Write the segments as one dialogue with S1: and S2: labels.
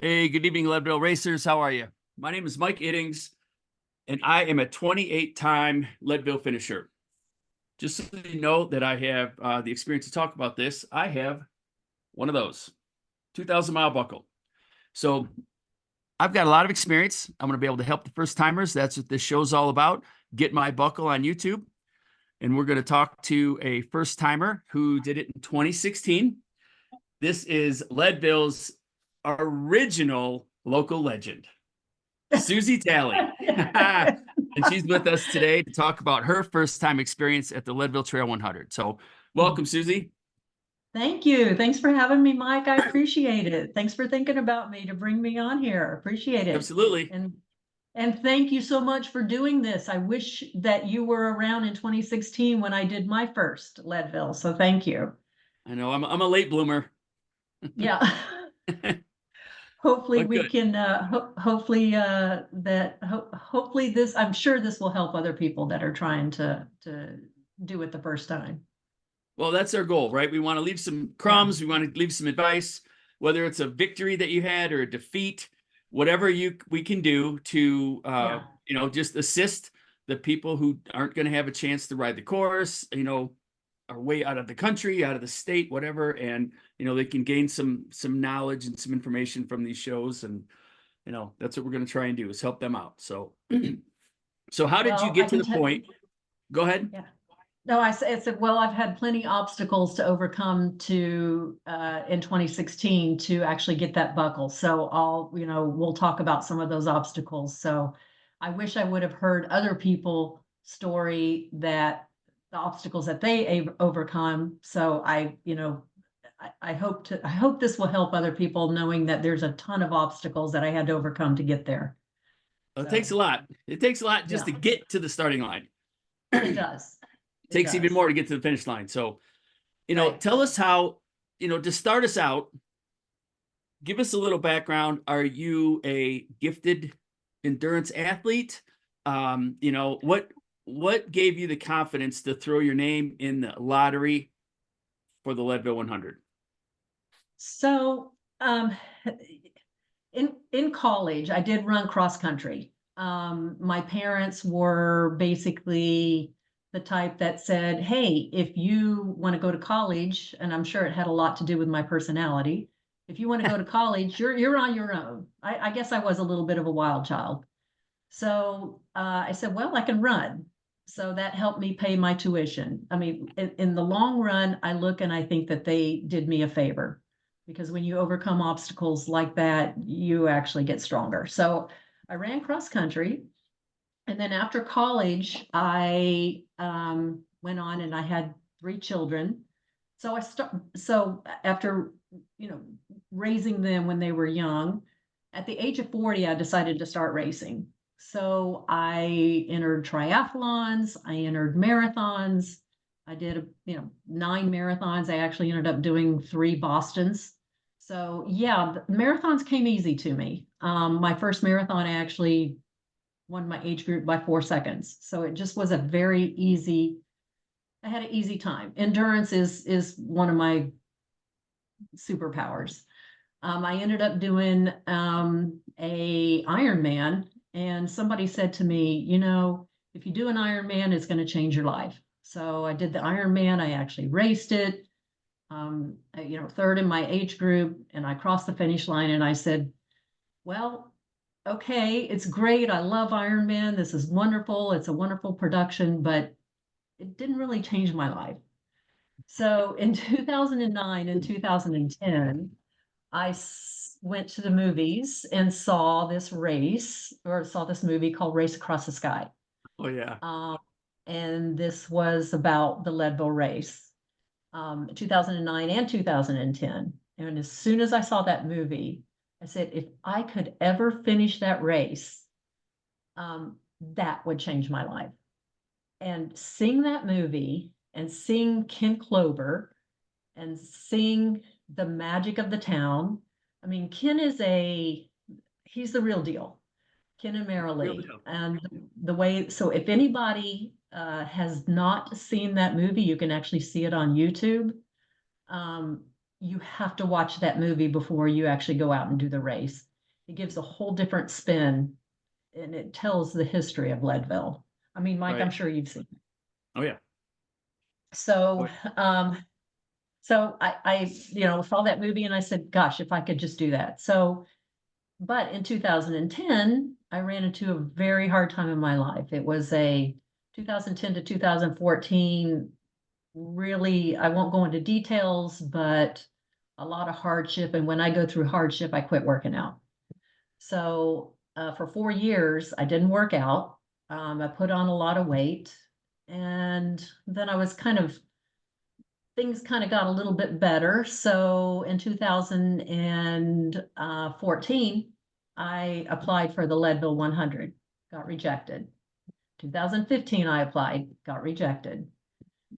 S1: Hey, good evening, Leadville Racers. How are you? My name is Mike Iddings, and I am a 28-time Leadville finisher. Just so you know that I have the experience to talk about this, I have one of those 2,000-mile buckle. So I've got a lot of experience. I'm going to be able to help the first timers. That's what this show's all about. Get my buckle on YouTube. And we're going to talk to a first timer who did it in 2016. This is Leadville's original local legend, Suzie Talley. And she's with us today to talk about her first time experience at the Leadville Trail 100. So welcome, Suzie.
S2: Thank you. Thanks for having me, Mike. I appreciate it. Thanks for thinking about me to bring me on here. Appreciate it.
S1: Absolutely.
S2: And thank you so much for doing this. I wish that you were around in 2016 when I did my first Leadville. So thank you.
S1: I know I'm a late bloomer.
S2: Yeah. Hopefully
S1: But
S2: we
S1: good.
S2: can hopefully hopefully this, I'm sure this will help other people that are trying to do it the first time.
S1: Well, that's our goal, right? We want to leave some
S2: Yeah.
S1: crumbs. We want to leave some advice, whether it's a victory that you had or a defeat, whatever we can do to
S2: Yeah.
S1: just assist the people who aren't going to have a chance to ride the course, are way out of the country, out of the state, whatever, and they can gain some knowledge and some information from these shows, and that's what we're going to try and do, is help them out. So so how did you
S2: Well, I
S1: get to
S2: can
S1: the
S2: tell.
S1: point? Go ahead.
S2: Yeah. No, I said, well, I've had plenty obstacles to overcome in 2016 to actually get that buckle. So we'll talk about some of those obstacles. So I wish I would have heard other people story that the obstacles that they overcome. So I hope this will help other people, knowing that there's a ton of obstacles that I had to overcome to get there.
S1: It takes a lot. It takes a lot just
S2: Yeah,
S1: to get to the starting line.
S2: it does. It
S1: Takes even
S2: does.
S1: more to get to the finish line. So,
S2: Right.
S1: tell us how, to start us out, give us a little background. Are you a gifted endurance athlete? What gave you the confidence to throw your name in the lottery for the Leadville 100?
S2: So, in college, I did run cross country. My parents were basically the type that said, "Hey, if you want to go to college," and I'm sure it had a lot to do with my personality. If you want to go to college, you're on your own. I guess I was a little bit of a wild child. So I said, well, I can run. So that helped me pay my tuition. I mean, in the long run, I look and I think that they did me a favor, because when you overcome obstacles like that, you actually get stronger. So I ran cross country. And then after college, I went on and I had 3 children. So after, you know, raising them when they were young, at the age of 40, I decided to start racing. So I entered triathlons, I entered marathons. I did, 9 marathons. I actually ended up doing 3 Bostons. So yeah, the marathons came easy to me. My first marathon, I actually won my age group by 4 seconds. So it just was a very easy, I had an easy time. Endurance is one of my superpowers. I ended up doing a Ironman, and somebody said to me, if you do an Ironman, it's going to change your life. So I did the Ironman. I actually raced it, third in my age group, and I crossed the finish line. And I said, well, okay, it's great. I love Ironman. This is wonderful. It's a wonderful production, but it didn't really change my life. So in 2009 and 2010, I went to the movies and saw this movie called Race Across the Sky.
S1: Oh, yeah.
S2: And this was about the Leadville race, 2009 and 2010. And as soon as I saw that movie, I said, if I could ever finish that race, that would change my life. And seeing that movie and seeing Ken Clover and seeing the magic of the town. I mean, he's the real deal, Ken and
S1: Real
S2: Marilee.
S1: deal.
S2: And so if anybody has not seen that movie, you can actually see it on YouTube. You have to watch that movie before you actually go out and do the race. it gives a whole different spin, and it tells the history of Leadville. I mean, Mike, I'm
S1: Right.
S2: sure you've seen it.
S1: Oh yeah.
S2: So,
S1: Oh,
S2: I saw that movie and I said, gosh, if I could just do that. So, but in 2010, I ran into a very hard time in my life. It was a 2010 to 2014, really, I won't go into details, but a lot of hardship. And when I go through hardship, I quit working out. So for 4 years, I didn't work out. I put on a lot of weight. And then things kind of got a little bit better. So in 2014, I applied for the Leadville 100, got rejected. 2015, I applied, got rejected.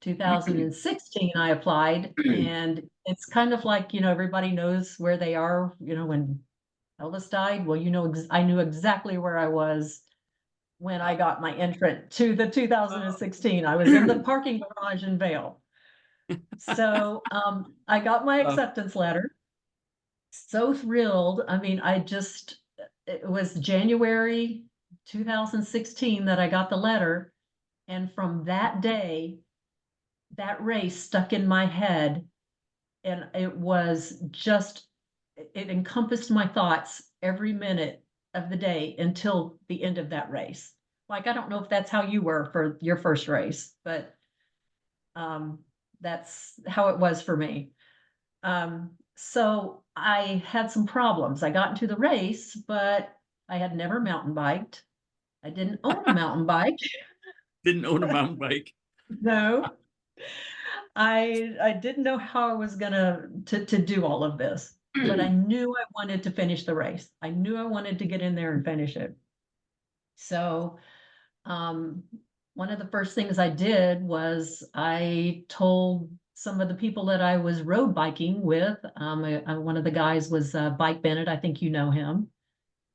S2: 2016, I applied, and it's kind of like, everybody knows where they are, when Elvis died. Well, I knew exactly where I was when I got my entrant to the 2016. I was in the parking garage in Vail. So I got my acceptance letter. So thrilled. I mean, it was January 2016 that I got the letter. And from that day, that race stuck in my head. And it encompassed my thoughts every minute of the day until the end of that race. Like, I don't know if that's how you were for your first race, but um, that's how it was for me. So I had some problems. I got into the race, but I had never mountain biked. I didn't own a mountain bike.
S1: didn't own a mountain bike.
S2: No, I didn't know how I was gonna to do all of this, but I knew I wanted to finish the race. I knew I wanted to get in there and finish it. So um, one of the first things I did was I told some of the people that I was road biking with. One of the guys was Bike Bennett. I think you know him.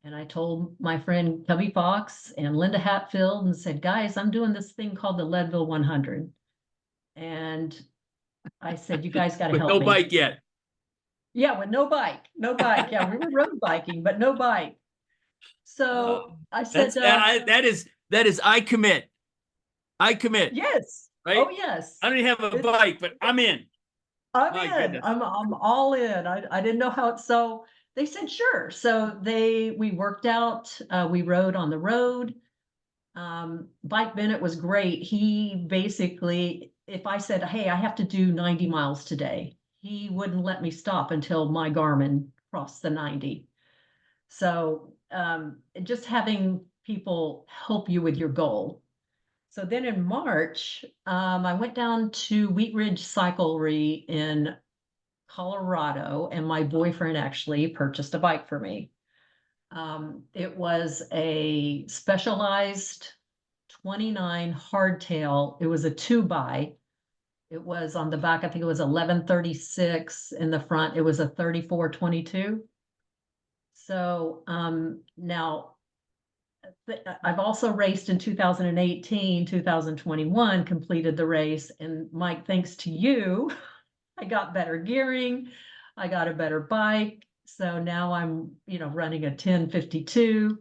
S2: And I told my friend Cubby Fox and Linda Hatfield and said, guys, I'm doing this thing called the Leadville 100. And I said, you guys got to
S1: With
S2: help
S1: no
S2: me.
S1: bike yet.
S2: Yeah, with no bike, no bike. Yeah, we were road biking, but no bike. So I said,
S1: That is I commit. I commit.
S2: yes.
S1: Right.
S2: Oh, yes.
S1: I don't even have a
S2: It's,
S1: bike, but I'm in.
S2: I'm
S1: My
S2: in.
S1: goodness.
S2: I'm all in. I didn't know how it. So they said sure. So we worked out. We rode on the road. Bike Bennett was great. He basically, if I said, "Hey, I have to do 90 miles today," he wouldn't let me stop until my Garmin crossed the 90. So just having people help you with your goal. So then in March, I went down to Wheat Ridge Cyclery in Colorado, and my boyfriend actually purchased a bike for me. It was a Specialized 29 hardtail. It was a 2x. It was on the back, I think it was 1136. In the front, it was a 3422. So now I've also raced in 2018, 2021, completed the race. And Mike, thanks to you, I got better gearing. I got a better bike. So now I'm, running a 1052.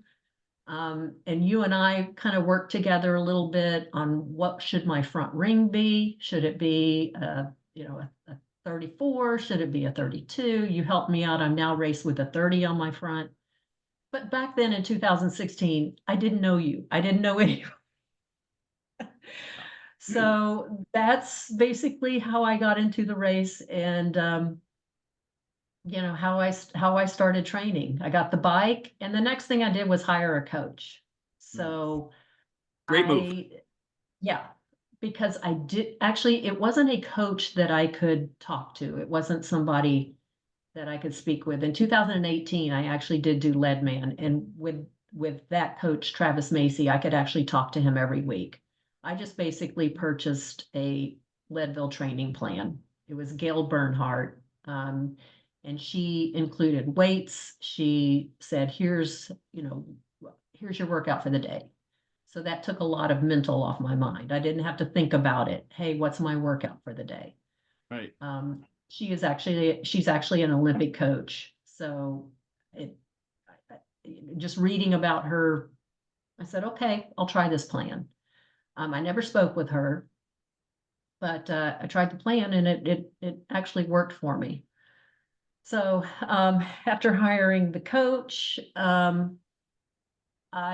S2: And you and I kind of worked together a little bit on what should my front ring be? Should it be, a 34? Should it be a 32? You helped me out. I'm now raced with a 30 on my front. But back then in 2016, I didn't know you. I didn't know any. So that's basically how I got into the race, and how I started training. I got the bike, and the next thing I did was hire a coach. So
S1: Great move.
S2: yeah, because it wasn't a coach that I could talk to. It wasn't somebody that I could speak with. In 2018, I actually did do Leadman, and with that coach, Travis Macy, I could actually talk to him every week. I just basically purchased a Leadville training plan. It was Gail Bernhardt, and she included weights. She said, here's your workout for the day. So that took a lot of mental off my mind. I didn't have to think about it. Hey, what's my workout for the day?
S1: Right.
S2: She's actually an Olympic coach. So just reading about her, I said, okay, I'll try this plan. I never spoke with her, but I tried the plan and it actually worked for me. So after hiring the coach, I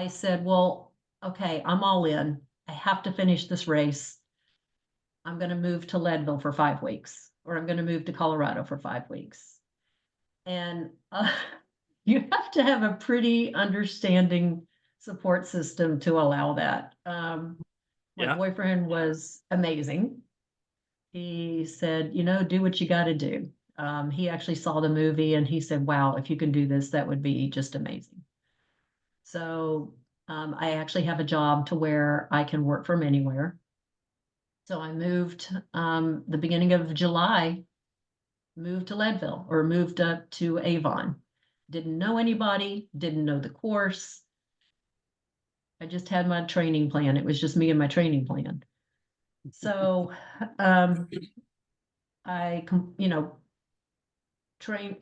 S2: said, well, okay, I'm all in. I have to finish this race. I'm going to move to Leadville for 5 weeks, or I'm going to move to Colorado for 5 weeks. And you have to have a pretty understanding support system to allow that. My
S1: Yeah.
S2: boyfriend was amazing. He said, do what you got to do. He actually saw the movie and he said, wow, if you can do this, that would be just amazing. So I actually have a job to where I can work from anywhere. So I moved the beginning of July, moved to Leadville or moved up to Avon. Didn't know anybody, didn't know the course. I just had my training plan. It was just me and my training plan. So I, train,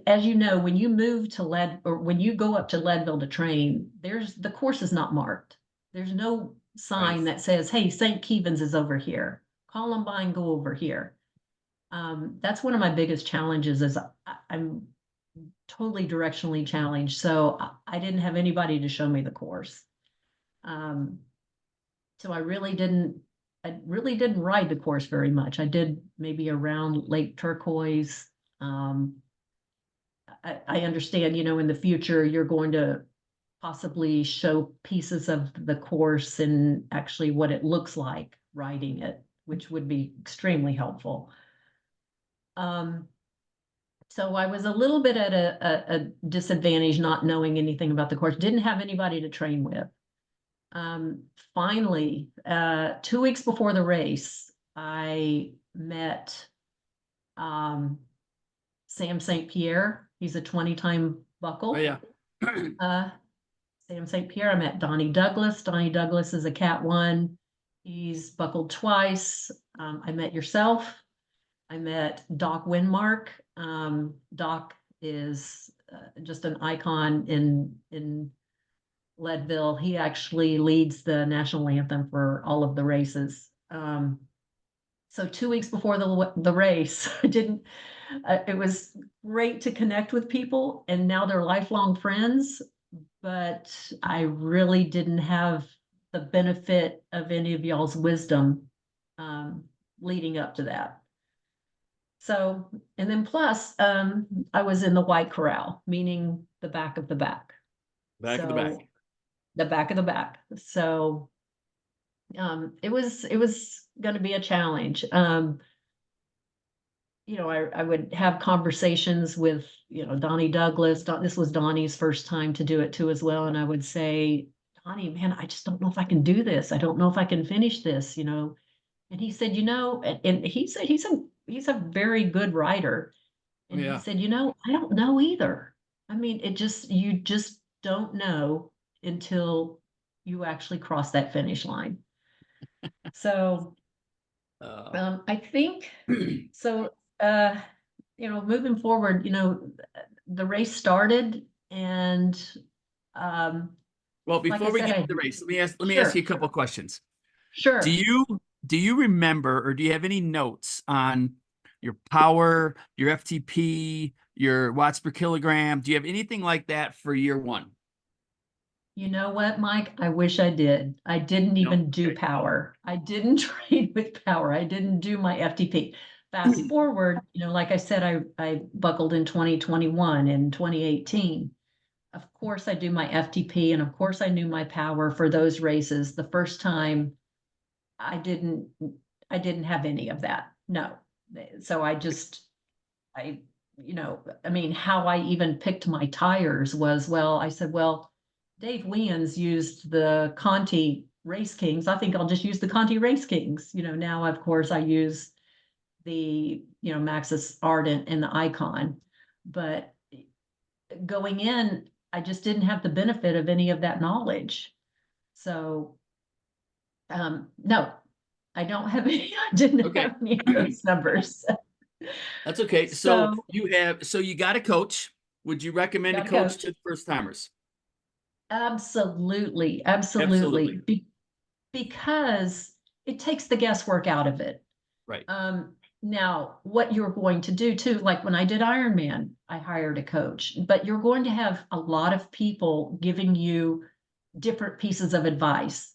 S2: as you know, when you move to or when you go up to Leadville to train, the course is not marked. There's no sign
S1: Right.
S2: that says, hey, St. Kevin's is over here. Columbine, go over here. That's one of my biggest challenges is I'm totally directionally challenged. So I didn't have anybody to show me the course. So I really didn't ride the course very much. I did maybe around Lake Turquoise. I understand, in the future, you're going to possibly show pieces of the course and actually what it looks like riding it, which would be extremely helpful. So I was a little bit at a disadvantage not knowing anything about the course, didn't have anybody to train with. Finally, 2 weeks before the race, I met Sam St. Pierre. He's a 20-time buckle.
S1: Oh, yeah.
S2: Sam St. Pierre. I met Donnie Douglas. Donnie Douglas is a Cat 1. He's buckled twice. I met yourself. I met Doc Winmark. Doc is just an icon in Leadville. He actually leads the national anthem for all of the races. So 2 weeks before the race, it was great to connect with people, and now they're lifelong friends, but I really didn't have the benefit of any of y'all's wisdom leading up to that. So, and then plus, I was in the white corral, meaning the back of the back.
S1: Back of the back.
S2: The back of the back. So it was going to be a challenge. I would have conversations with, Donnie Douglas. This was Donnie's first time to do it too as well. And I would say, Donnie, man, I just don't know if I can do this. I don't know if I can finish this, And he said, and he said he's a very good writer. And
S1: Yeah.
S2: he said, I don't know either. I mean, you just don't know until you actually cross that finish line. So I think so. Moving forward, the race started, and
S1: well,
S2: like
S1: before
S2: I
S1: we
S2: said,
S1: get to the race, let me ask
S2: Sure.
S1: you a couple of questions.
S2: Sure.
S1: Do you remember, or do you have any notes on your power, your FTP, your watts per kilogram? Do you have anything like that for year one?
S2: You know what, Mike? I wish I did. I didn't even do power. I didn't train with power. I didn't do my FTP. Fast forward, like I said, I buckled in 2021 and 2018. Of course, I do my FTP, and of course, I knew my power for those races. The first time, I didn't have any of that. No. So I, how I even picked my tires was, I said, Dave Wiens used the Conti Race Kings. I think I'll just use the Conti Race Kings. Now, of course, I use the, Maxxis Ardent and the Icon. But going in, I just didn't have the benefit of any of that knowledge. So, no, I don't have any, I didn't have any of those numbers.
S1: That's okay. So you got a coach. Would you recommend a coach to first timers?
S2: Absolutely,
S1: Absolutely.
S2: absolutely. Because it takes the guesswork out of it.
S1: Right.
S2: Now, what you're going to do too, like when I did Ironman, I hired a coach, but you're going to have a lot of people giving you different pieces of advice.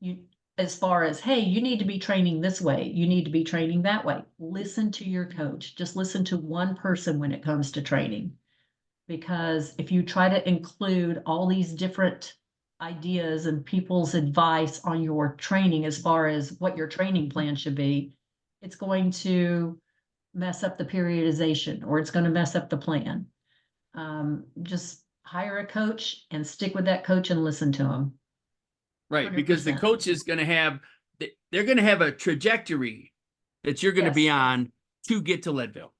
S2: You, as far as, hey, you need to be training this way, you need to be training that way. Listen to your coach. Just listen to one person when it comes to training. Because if you try to include all these different ideas and people's advice on your training as far as what your training plan should be, it's going to mess up the periodization or it's going to mess up the plan. Just hire a coach and stick with that coach and listen to them.
S1: Right. Because the
S2: 100%.
S1: coach is going to have, they're going to have a trajectory that you're going to be
S2: Yes.
S1: on to get to Leadville.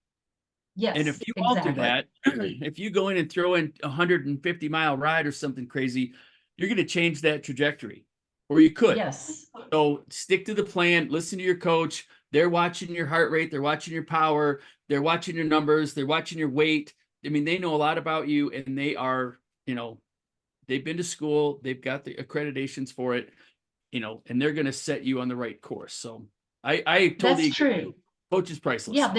S1: And
S2: Yes,
S1: if you alter
S2: exactly.
S1: that, if you go in and throw in a 150-mile ride or something crazy, you're going to change that trajectory, or you could.
S2: Yes.
S1: So stick to the plan, listen to your coach. They're watching your heart rate, they're watching your power, they're watching your numbers, they're watching your weight. I mean, they know a lot about you, and they are, they've been to school, they've got the accreditations for it, and they're going to set you on the right course. So I totally
S2: That's
S1: agree.
S2: true.
S1: Coach is priceless.
S2: Yeah,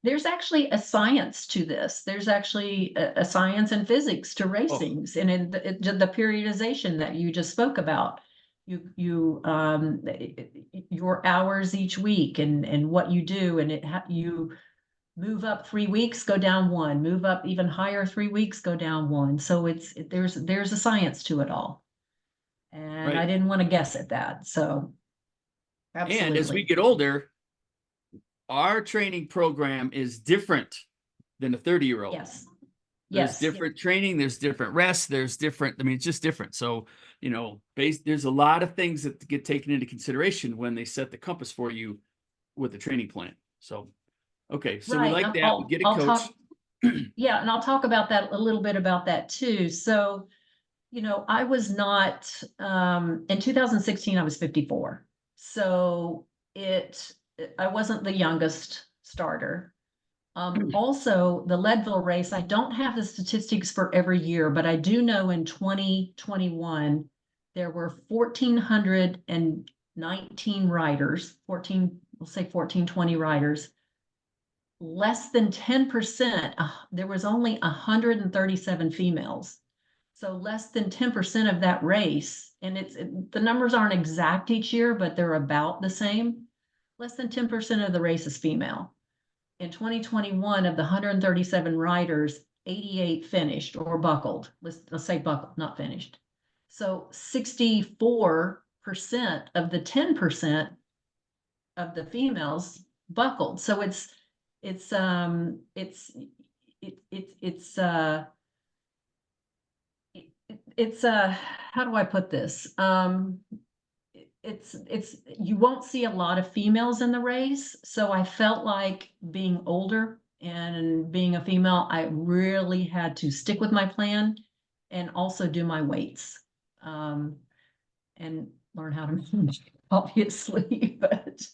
S2: there's actually a science to this. There's actually a science and physics to
S1: Oh,
S2: racings and in the periodization that you just spoke about. Your hours each week and what you do, and you move up 3 weeks, go down one, move up even higher 3 weeks, go down one. So there's a science to it all. And I
S1: right.
S2: didn't want to guess at that. So
S1: And as we
S2: absolutely.
S1: get older, our training program is different than a 30-year-old.
S2: Yes.
S1: There's
S2: Yes.
S1: different training, there's different rest, there's different, I mean, it's just different. So, there's a lot of things that get taken into consideration when they set the compass for you with the training plan. So, okay, so we
S2: Right.
S1: like that. We get a
S2: I'll
S1: coach.
S2: talk, yeah, and I'll talk about that a little bit about that too. So, I was not, in 2016, I was 54. So it, I wasn't the youngest starter. Also, the Leadville race, I don't have the statistics for every year, but I do know in 2021, there were 1,419 riders, 14, we'll say 1420 riders. Less than 10%, there was only 137 females. So less than 10% of that race, and the numbers aren't exact each year, but they're about the same. Less than 10% of the race is female. In 2021, of the 137 riders, 88 finished or buckled. Let's say buckled, not finished. So 64% of the 10% of the females buckled. So it's it's how do I put this? It's you won't see a lot of females in the race, so I felt like being older and being a female, I really had to stick with my plan and also do my weights, and learn how to manage, obviously, but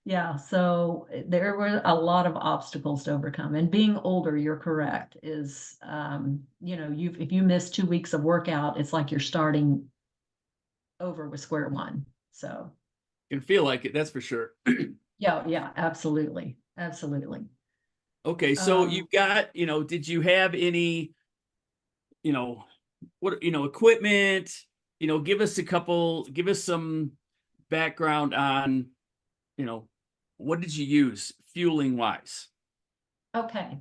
S2: yeah, so there were a lot of obstacles to overcome. And being older, you're correct, is if you miss 2 weeks of workout, it's like you're starting over with square one. So
S1: Can feel like it, that's for sure.
S2: yeah, yeah, absolutely. Absolutely.
S1: Okay, so
S2: Um,
S1: you've got, did you have any, equipment? Give us some background on, you know, what did you use fueling wise?
S2: okay.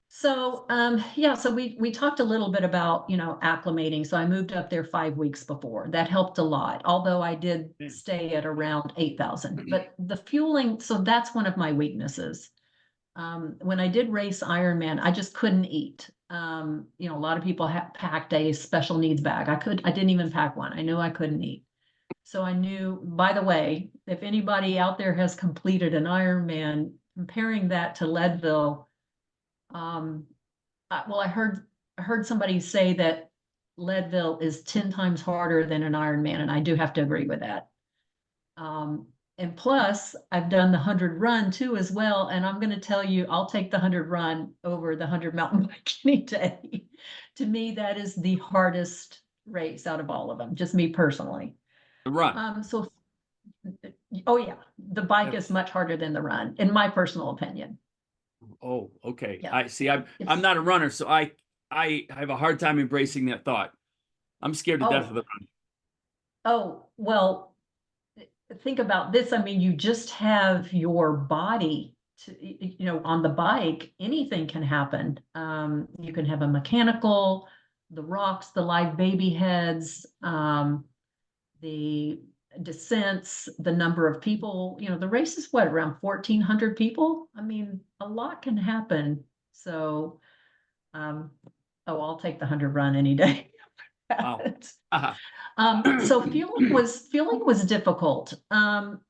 S2: So, yeah, so we talked a little bit about, acclimating. So I moved up there 5 weeks before. That helped a lot, although I did
S1: Yeah.
S2: stay at around 8,000. But the fueling, so that's one of my weaknesses. When I did race Ironman, I just couldn't eat. A lot of people packed a special needs bag. I didn't even pack one. I knew I couldn't eat. So I knew, by the way, if anybody out there has completed an Ironman, comparing that to Leadville, um, well, I heard somebody say that Leadville is 10 times harder than an Ironman, and I do have to agree with that. Um, And plus, I've done the 100 run too as well. And I'm going to tell you, I'll take the 100 run over the 100 mountain bike any day. To me, that is the hardest race out of all of them, just me personally.
S1: The run.
S2: So, oh yeah, the bike is
S1: That's-
S2: much harder than the run, in my personal opinion.
S1: Oh, okay.
S2: Yeah.
S1: I see. I'm
S2: It's,
S1: not a runner, so I have a hard time embracing that thought. I'm scared to death of
S2: oh,
S1: the run.
S2: oh, well, think about this. I mean, you just have your body to, on the bike, anything can happen. You can have a mechanical, the rocks, the live baby heads, the descents, the number of people, the race is what, around 1,400 people? I mean, a lot can happen. So, oh, I'll take the 100 run any day.
S1: Wow. Uh-huh.
S2: So feeling was difficult.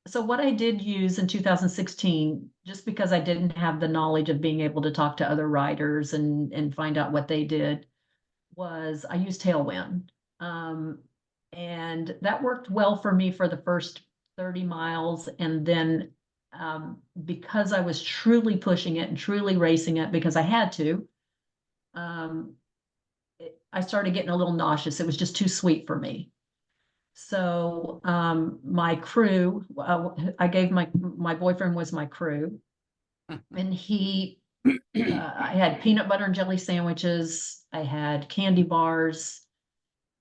S2: So what I did use in 2016, just because I didn't have the knowledge of being able to talk to other riders and find out what they did, was I used Tailwind. And that worked well for me for the first 30 miles. And then because I was truly pushing it and truly racing it because I had to, um, I started getting a little nauseous. It was just too sweet for me. So my crew, I gave my boyfriend was my crew, and I had peanut butter and jelly sandwiches. I had candy bars.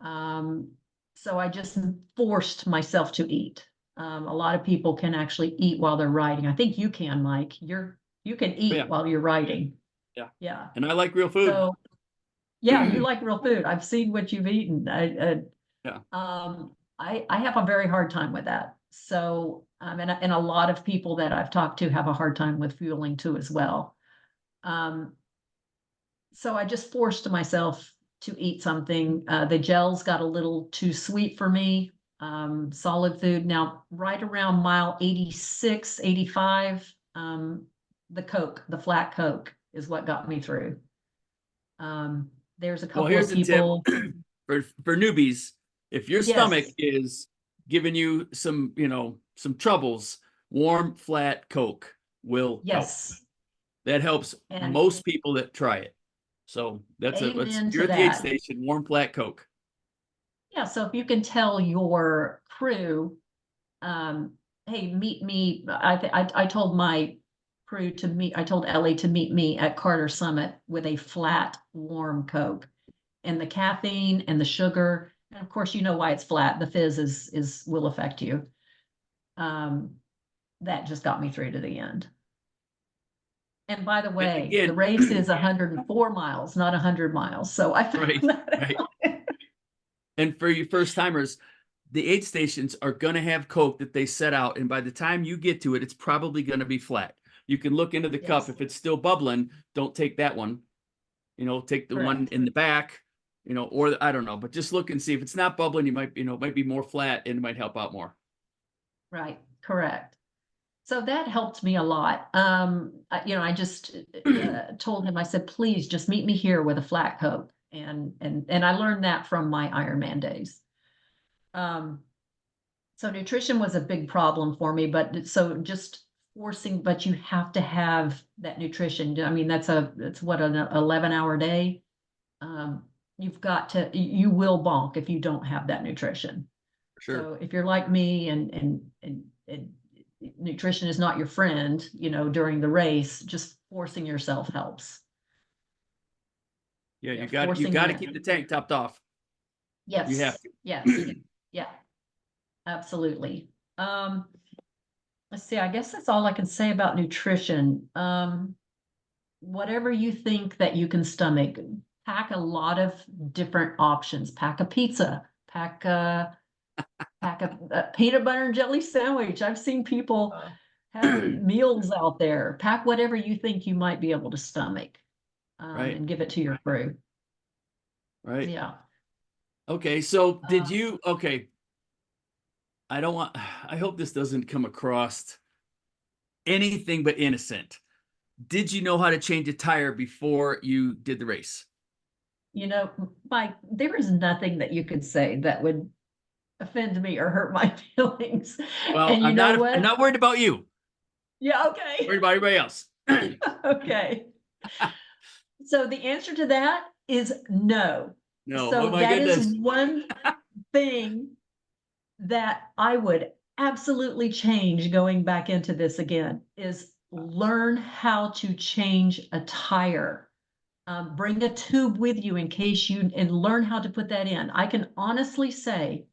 S2: Um, so I just forced myself to eat. A lot of people can actually eat while they're riding. I think you can, Mike. You can eat
S1: Yeah.
S2: while you're riding.
S1: Yeah.
S2: Yeah.
S1: And I like real food.
S2: So yeah, you like real food. I've seen what you've eaten.
S1: Yeah.
S2: I have a very hard time with that. So, and a lot of people that I've talked to have a hard time with fueling too as well. Um, so I just forced myself to eat something. The gels got a little too sweet for me. Solid food. Now, right around mile 86, 85, the Coke, the flat Coke is what got me through. There's a
S1: Well,
S2: couple of
S1: here's a tip
S2: people.
S1: for newbies. If your stomach
S2: Yes,
S1: is giving you some, some troubles, warm, flat Coke will help.
S2: yes.
S1: That helps
S2: And
S1: most people that try it. So
S2: amen
S1: you're
S2: to
S1: at the aid
S2: that.
S1: station, warm, flat Coke.
S2: Yeah, so if you can tell your crew, um, hey, meet me. I told my crew to meet, I told Ellie to meet me at Carter Summit with a flat, warm Coke. And the caffeine and the sugar, and of course, you know why it's flat. The fizz is will affect you. Um, that just got me through to the end. And by the
S1: And
S2: way, the
S1: again,
S2: race is 104 miles, not 100 miles. So I found
S1: right,
S2: that
S1: right.
S2: out.
S1: And for you first timers, the aid stations are going to have Coke that they set out. And by the time you get to it, it's probably going to be flat. You can look into the cup.
S2: Yes,
S1: If it's still bubbling, don't take that one. Take the one
S2: correct.
S1: in the back, or I don't know, but just look and see if it's not bubbling, you might, it might be more flat and it might help out more.
S2: Right, correct. So that helped me a lot. I just told him, I said, please just meet me here with a flat Coke. And I learned that from my Ironman days. Um, so nutrition was a big problem for me, but so just forcing, but you have to have that nutrition. I mean, it's what, an 11-hour day. Um, you will bonk if you don't have that nutrition.
S1: For sure.
S2: So if you're like me and nutrition is not your friend, during the race, just forcing yourself helps.
S1: Yeah,
S2: Yeah,
S1: you
S2: forcing
S1: got to
S2: that.
S1: keep the tank topped off. You have
S2: Yes,
S1: to.
S2: yes, yeah, absolutely. Let's see, I guess that's all I can say about nutrition. Whatever you think that you can stomach, pack a lot of different options. Pack a pizza, pack a peanut butter and jelly sandwich. I've seen people have meals out there. Pack whatever you think you might be able to stomach,
S1: Right,
S2: and give it to your crew.
S1: right.
S2: Yeah.
S1: Okay, so
S2: Uh,
S1: okay, I hope this doesn't come across anything but innocent. Did you know how to change a tire before you did the race?
S2: Mike, there is nothing that you could say that would offend me or hurt my feelings.
S1: Well,
S2: And you know
S1: I'm
S2: what?
S1: not worried about you.
S2: Yeah,
S1: I'm
S2: okay.
S1: worried about everybody else.
S2: Okay. So the answer to that is no.
S1: No, oh
S2: So
S1: my
S2: that is
S1: goodness.
S2: one thing that I would absolutely change going back into this again is learn how to change a tire. Bring a tube with you in case you and learn how to put that in. I can honestly say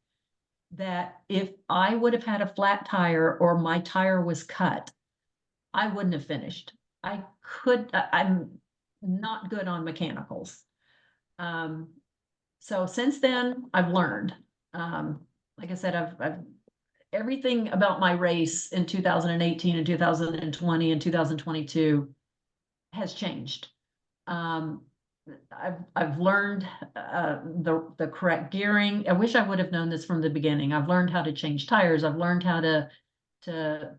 S2: that if I would have had a flat tire or my tire was cut, I wouldn't have finished. I'm not good on mechanicals. Um, so since then, I've learned. Um, like I said, I've everything about my race in 2018 and 2020 and 2022 has changed. Um, I've learned the correct gearing. I wish I would have known this from the beginning. I've learned how to change tires. I've learned how to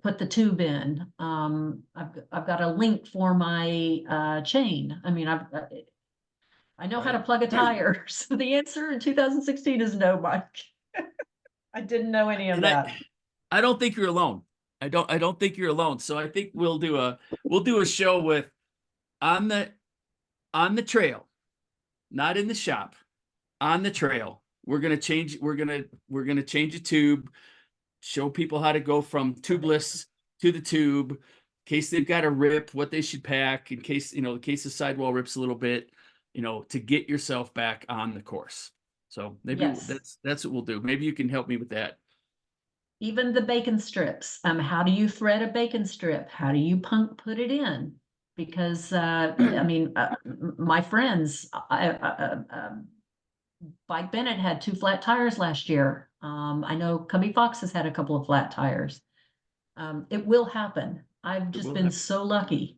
S2: put the tube in. I've got a link for my chain. I mean, I know how to
S1: Right.
S2: plug a tire. So the answer in 2016 is no, Mike. I didn't know any of
S1: And
S2: that.
S1: I don't think you're alone. I don't think you're alone. So I think we'll do a show with on the on the trail, not in the shop, on the trail. We're gonna change a tube, show people how to go from tubeless to the tube, in case they've got a rip, what they should pack, in case, in case the sidewall rips a little bit, to get yourself back on the course. So maybe
S2: Yes.
S1: that's what we'll do. Maybe you can help me with that.
S2: Even the bacon strips. How do you thread a bacon strip? How do you put it in? Because I mean, my friends, Bike Bennett had two flat tires last year. I know Cubby Fox has had a couple of flat tires. It will happen. I've
S1: It
S2: just
S1: will
S2: been
S1: happen.
S2: so lucky.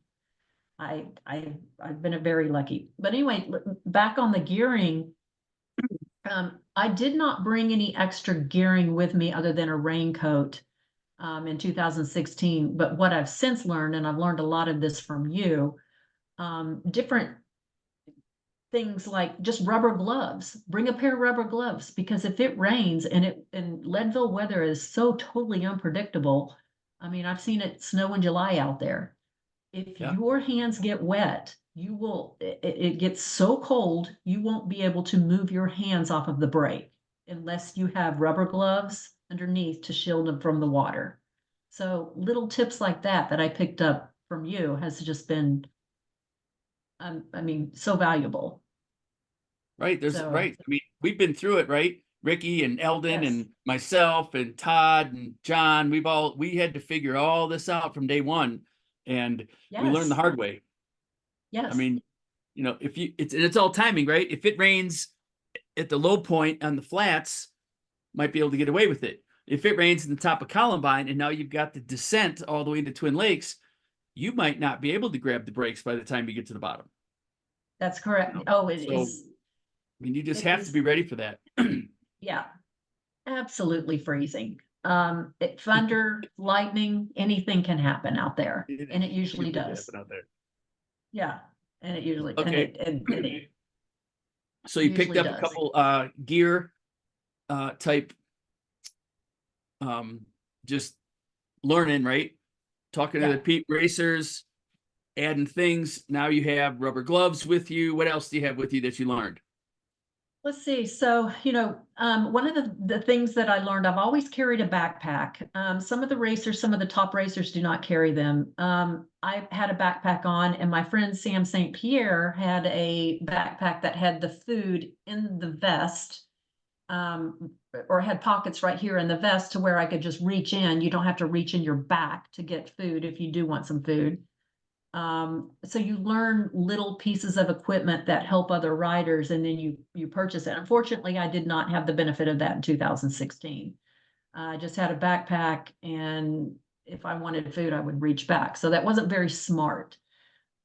S2: I've been a very lucky. But anyway, back on the gearing, I did not bring any extra gearing with me other than a raincoat in 2016. But what I've since learned, and I've learned a lot of this from you, different things like just rubber gloves. Bring a pair of rubber gloves because if it rains and Leadville weather is so totally unpredictable. I mean, I've seen it snow in July out there. If
S1: Yeah.
S2: your hands get wet, it gets so cold, you won't be able to move your hands off of the brake unless you have rubber gloves underneath to shield them from the water. So little tips like that I picked up from you has just been, I mean, so valuable.
S1: Right.
S2: So,
S1: I mean, we've been through it, right? Ricky and Eldon
S2: yes,
S1: and myself and Todd and John, we had to figure all this out from day one, and we learned the
S2: yes,
S1: hard way. I
S2: yes,
S1: mean, if it's all timing, right? If it rains at the low point on the flats, might be able to get away with it. If it rains in the top of Columbine and now you've got the descent all the way to Twin Lakes, you might not be able to grab the brakes by the time you get to the bottom.
S2: that's correct. Oh, it
S1: So,
S2: is,
S1: I mean, you just
S2: it
S1: have to
S2: is,
S1: be ready for that.
S2: yeah, absolutely freezing. Thunder, lightning, anything can happen out there, and it usually
S1: Anything can
S2: does.
S1: happen out there.
S2: Yeah, and it usually
S1: Okay.
S2: and it
S1: So you picked
S2: usually
S1: up a
S2: does.
S1: couple gear type um just learning, right? Talking to
S2: Yeah.
S1: the Pete racers, adding things. Now you have rubber gloves with you. What else do you have with you that you learned?
S2: Let's see. So, one of the things that I learned, I've always carried a backpack. Some of the racers, some of the top racers do not carry them. I had a backpack on, and my friend Sam St. Pierre had a backpack that had the food in the vest, or had pockets right here in the vest to where I could just reach in. You don't have to reach in your back to get food if you do want some food. So you learn little pieces of equipment that help other riders and then you purchase it. Unfortunately, I did not have the benefit of that in 2016. I just had a backpack and if I wanted food, I would reach back. So that wasn't very smart.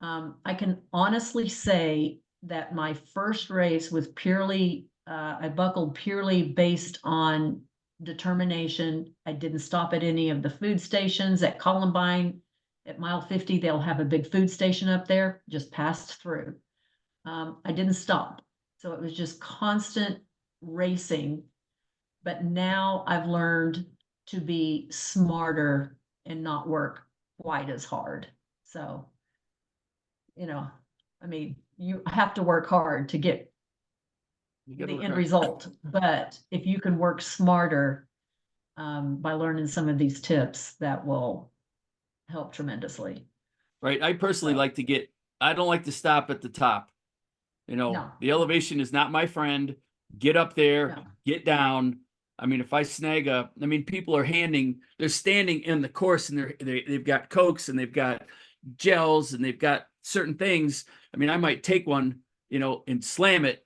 S2: I can honestly say that my first race was purely, I buckled purely based on determination. I didn't stop at any of the food stations at Columbine. At mile 50, they'll have a big food station up there, just passed through. I didn't stop. So it was just constant racing. but now I've learned to be smarter and not work quite as hard. So, I mean, you have to work hard to get
S1: You gotta
S2: the
S1: work
S2: end
S1: hard.
S2: result, but if you can work smarter, by learning some of these tips, that will help tremendously.
S1: Right. I personally
S2: So,
S1: like to I don't like to stop at the top.
S2: no,
S1: The elevation is not my friend. Get up there,
S2: no,
S1: get down. I mean, if I snag I mean, people are they're standing in the course and they've got Cokes and they've got gels and they've got certain things. I mean, I might take one, and slam it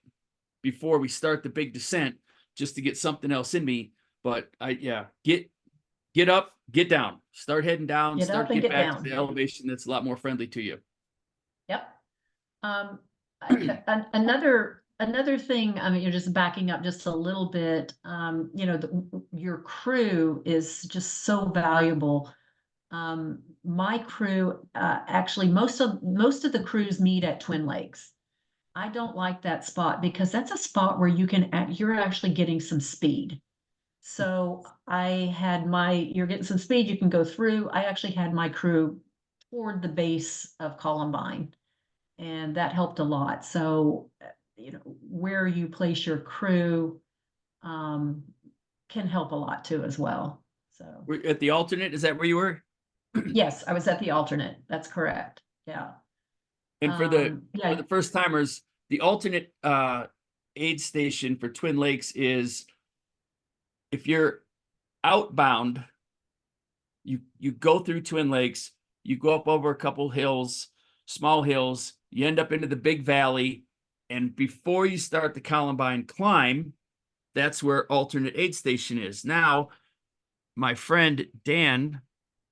S1: before we start the big descent just to get something else in me. But yeah, get up, get down, start heading down,
S2: get up and
S1: get
S2: get
S1: back to
S2: down.
S1: the elevation that's a lot more friendly to you.
S2: Yep. Um, another thing, I mean, you're just backing up just a little bit. Your crew is just so valuable. My crew, actually, most of the crews meet at Twin Lakes. I don't like that spot because that's a spot where you're actually getting some speed. So you're getting some speed, you can go through. I actually had my crew toward the base of Columbine, and that helped a lot. So, where you place your crew, um, can help a lot too as well. So,
S1: At the alternate, is that where you were?
S2: yes, I was at the alternate. That's correct. Yeah.
S1: And for
S2: Yeah,
S1: the first timers, the alternate aid station for Twin Lakes is if you're outbound, you go through Twin Lakes, you go up over a couple hills, small hills, you end up into the big valley, and before you start the Columbine climb, that's where alternate aid station is. Now, my friend Dan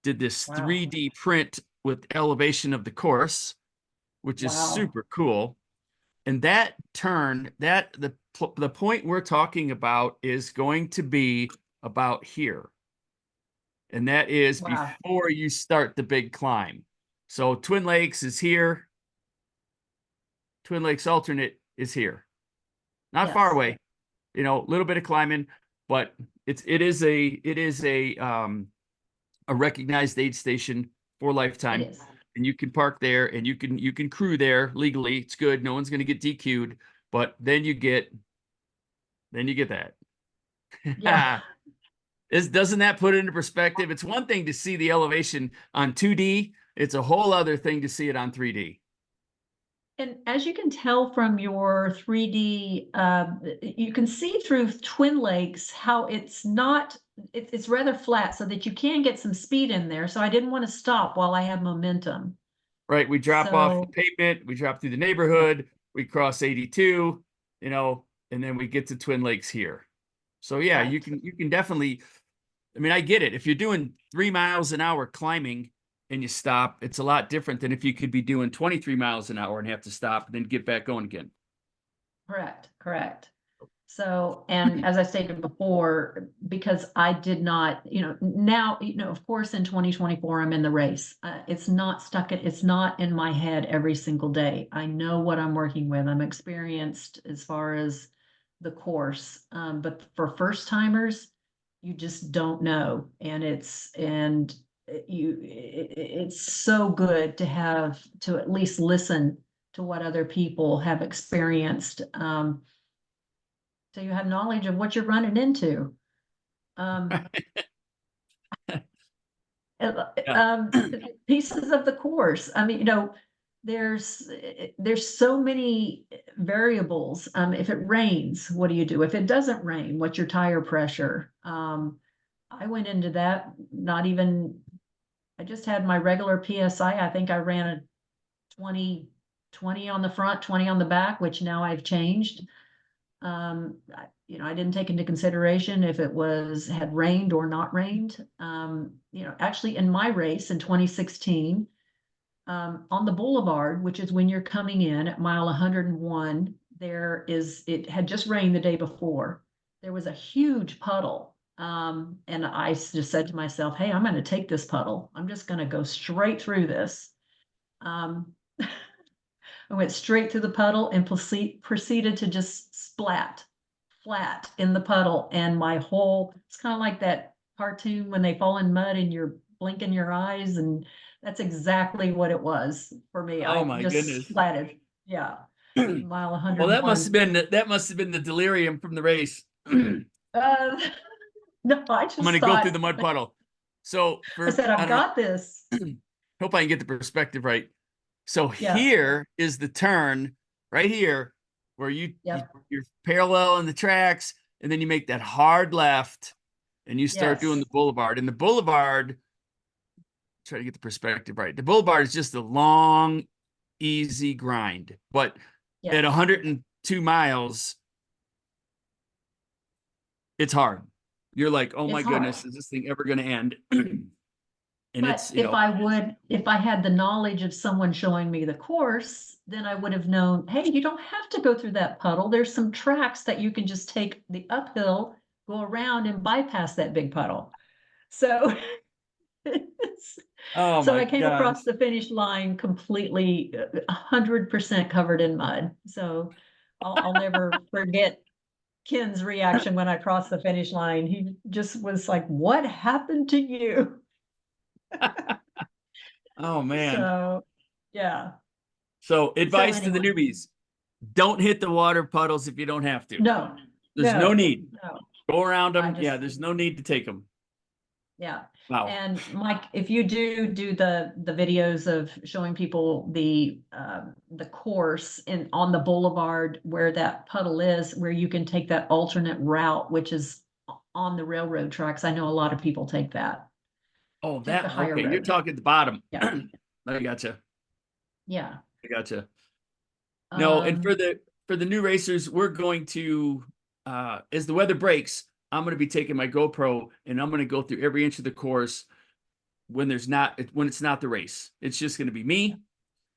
S1: did this
S2: wow.
S1: 3D print with elevation of the course, which is
S2: Wow.
S1: super cool. And that turn, the point we're talking about is going to be about here. And that is
S2: Wow.
S1: before you start the big climb. So Twin Lakes is here. Twin Lakes alternate is here. Not far
S2: Yes,
S1: away. A little bit of climbing, but it is a recognized aid station for
S2: it
S1: lifetime.
S2: is.
S1: And you can park there and you can crew there legally. It's good. No one's going to get DQ'd, but then you get
S2: Yeah.
S1: that. Doesn't that put it into perspective? It's one thing to see the elevation on 2D. It's a whole other thing to see it on 3D.
S2: And as you can tell from your 3D, you can see through Twin Lakes how it's rather flat so that you can get some speed in there. So I didn't want to stop while I have momentum.
S1: Right? We drop off the
S2: So,
S1: pavement, we drop through the
S2: yeah,
S1: neighborhood, we cross 82, and then we get to Twin Lakes here. So yeah,
S2: right.
S1: you can definitely, I mean, I get it. If you're doing 3 miles an hour climbing and you stop, it's a lot different than if you could be doing 23 miles an hour and have to stop and then get back going again.
S2: Correct, correct. So, and as I stated before, because I did not, now, of course, in 2024, I'm in the race. It's not in my head every single day. I know what I'm working with. I'm experienced as far as the course. But for first timers, you just don't know. And it's so good to at least listen to what other people have experienced. So you have knowledge of what you're running into. Um,
S1: Yeah.
S2: um, pieces of the course. I mean, there's so many variables. If it rains, what do you do? If it doesn't rain, what's your tire pressure? I went into that not even. I just had my regular PSI. I think I ran a 20, 20 on the front, 20 on the back, which now I've changed. I didn't take into consideration if it had rained or not rained. Actually in my race in 2016, on the boulevard, which is when you're coming in at mile 101, it had just rained the day before. There was a huge puddle. And I just said to myself, hey, I'm going to take this puddle. I'm just going to go straight through this. Um, I went straight through the puddle and proceeded to just splat flat in the puddle, and it's kind of like that cartoon when they fall in mud and you're blinking your eyes, and that's exactly what it was for me.
S1: Oh
S2: I
S1: my
S2: just
S1: goodness.
S2: splatted. Yeah. Mile
S1: Well, that must
S2: 101.
S1: have been the delirium from the race. I'm
S2: Uh, no, I
S1: going
S2: just
S1: to go through
S2: thought,
S1: the mud puddle. So
S2: I
S1: for
S2: said,
S1: I
S2: I've
S1: don't
S2: got this.
S1: know, hope I can get the perspective right. So
S2: Yeah.
S1: here is the turn right here where
S2: Yep.
S1: you're parallel in the tracks, and then you make that hard left and you start doing
S2: Yes.
S1: the boulevard. And the boulevard, try to get the perspective right. The boulevard is just a long, easy grind. But at
S2: Yeah.
S1: 102 miles, it's hard. You're like, oh my
S2: It's hard.
S1: goodness, is this thing ever going to end? And
S2: But
S1: it's,
S2: if I had the knowledge of someone showing me the course, then I would have known, hey, you don't have to go through that puddle. There's some tracks that you can just take the uphill, go around and bypass that big puddle. So,
S1: oh
S2: so
S1: my
S2: I came
S1: gosh.
S2: across the finish line completely 100% covered in mud. So I'll never forget Ken's reaction when I crossed the finish line. He just was like, what happened to you?
S1: Oh man.
S2: So, yeah.
S1: So
S2: So
S1: advice to the
S2: anyway,
S1: newbies. Don't hit the water puddles if you don't have to.
S2: no,
S1: There's no
S2: no,
S1: need.
S2: no.
S1: Go around
S2: I
S1: them. Yeah,
S2: just,
S1: there's no need to take them.
S2: yeah.
S1: Wow.
S2: And Mike, if you do the videos of showing people the course on the boulevard where that puddle is, where you can take that alternate route, which is on the railroad tracks. I know a lot of people take that.
S1: Oh,
S2: Take the
S1: that
S2: higher
S1: okay. You're
S2: road.
S1: talking at the bottom.
S2: Yeah,
S1: I gotcha.
S2: yeah.
S1: I gotcha. No, and
S2: Um,
S1: for the new racers, we're going to as the weather breaks, I'm going to be taking my GoPro and I'm going to go through every inch of the course when it's not the race. It's just going to be me,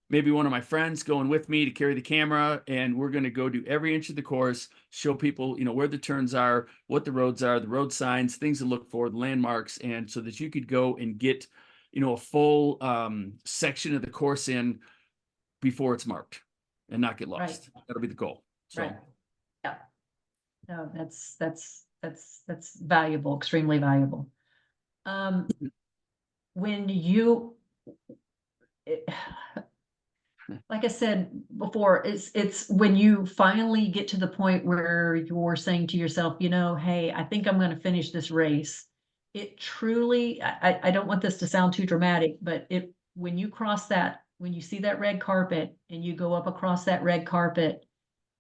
S1: maybe one of my friends going with me to carry the camera, and we're going to go do every inch of the course, show people, where the turns are, what the roads are, the road signs, things to look for, the landmarks, and so that you could go and get, a full section of the course in before it's marked and not get
S2: right,
S1: lost. That'll be the goal. So,
S2: right. Yeah. No, that's valuable, extremely valuable. Um, when you, it- like I said before, it's when you finally get to the point where you're saying to yourself, hey, I think I'm going to finish this race. It truly, I don't want this to sound too dramatic, but when you cross that, when you see that red carpet and you go up across that red carpet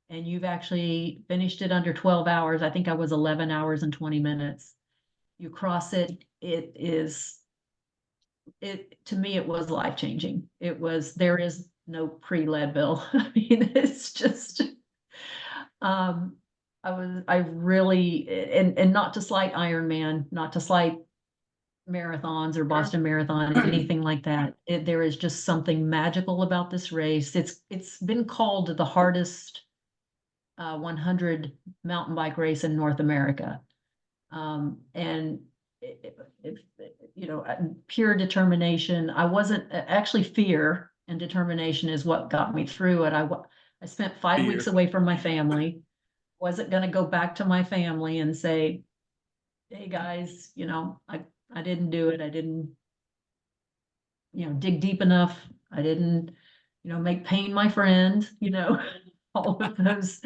S2: and you've actually finished it under 12 hours, I think I was 11 hours and 20 minutes. You cross it, to me, it was life changing. There is no pre-Leadville. I mean, it's just, um, I really, and not to slight Ironman, not to slight marathons or Boston Marathon, anything like that. There is just something magical about this race. It's been called the hardest 100 mountain bike race in North America. And if, pure determination, I wasn't actually fear and determination is what got me through it. I spent 5 weeks
S1: fear.
S2: away from my family. Wasn't going to go back to my family and say, hey guys, I didn't do it. I didn't, dig deep enough. I didn't, make pain my friend, all of those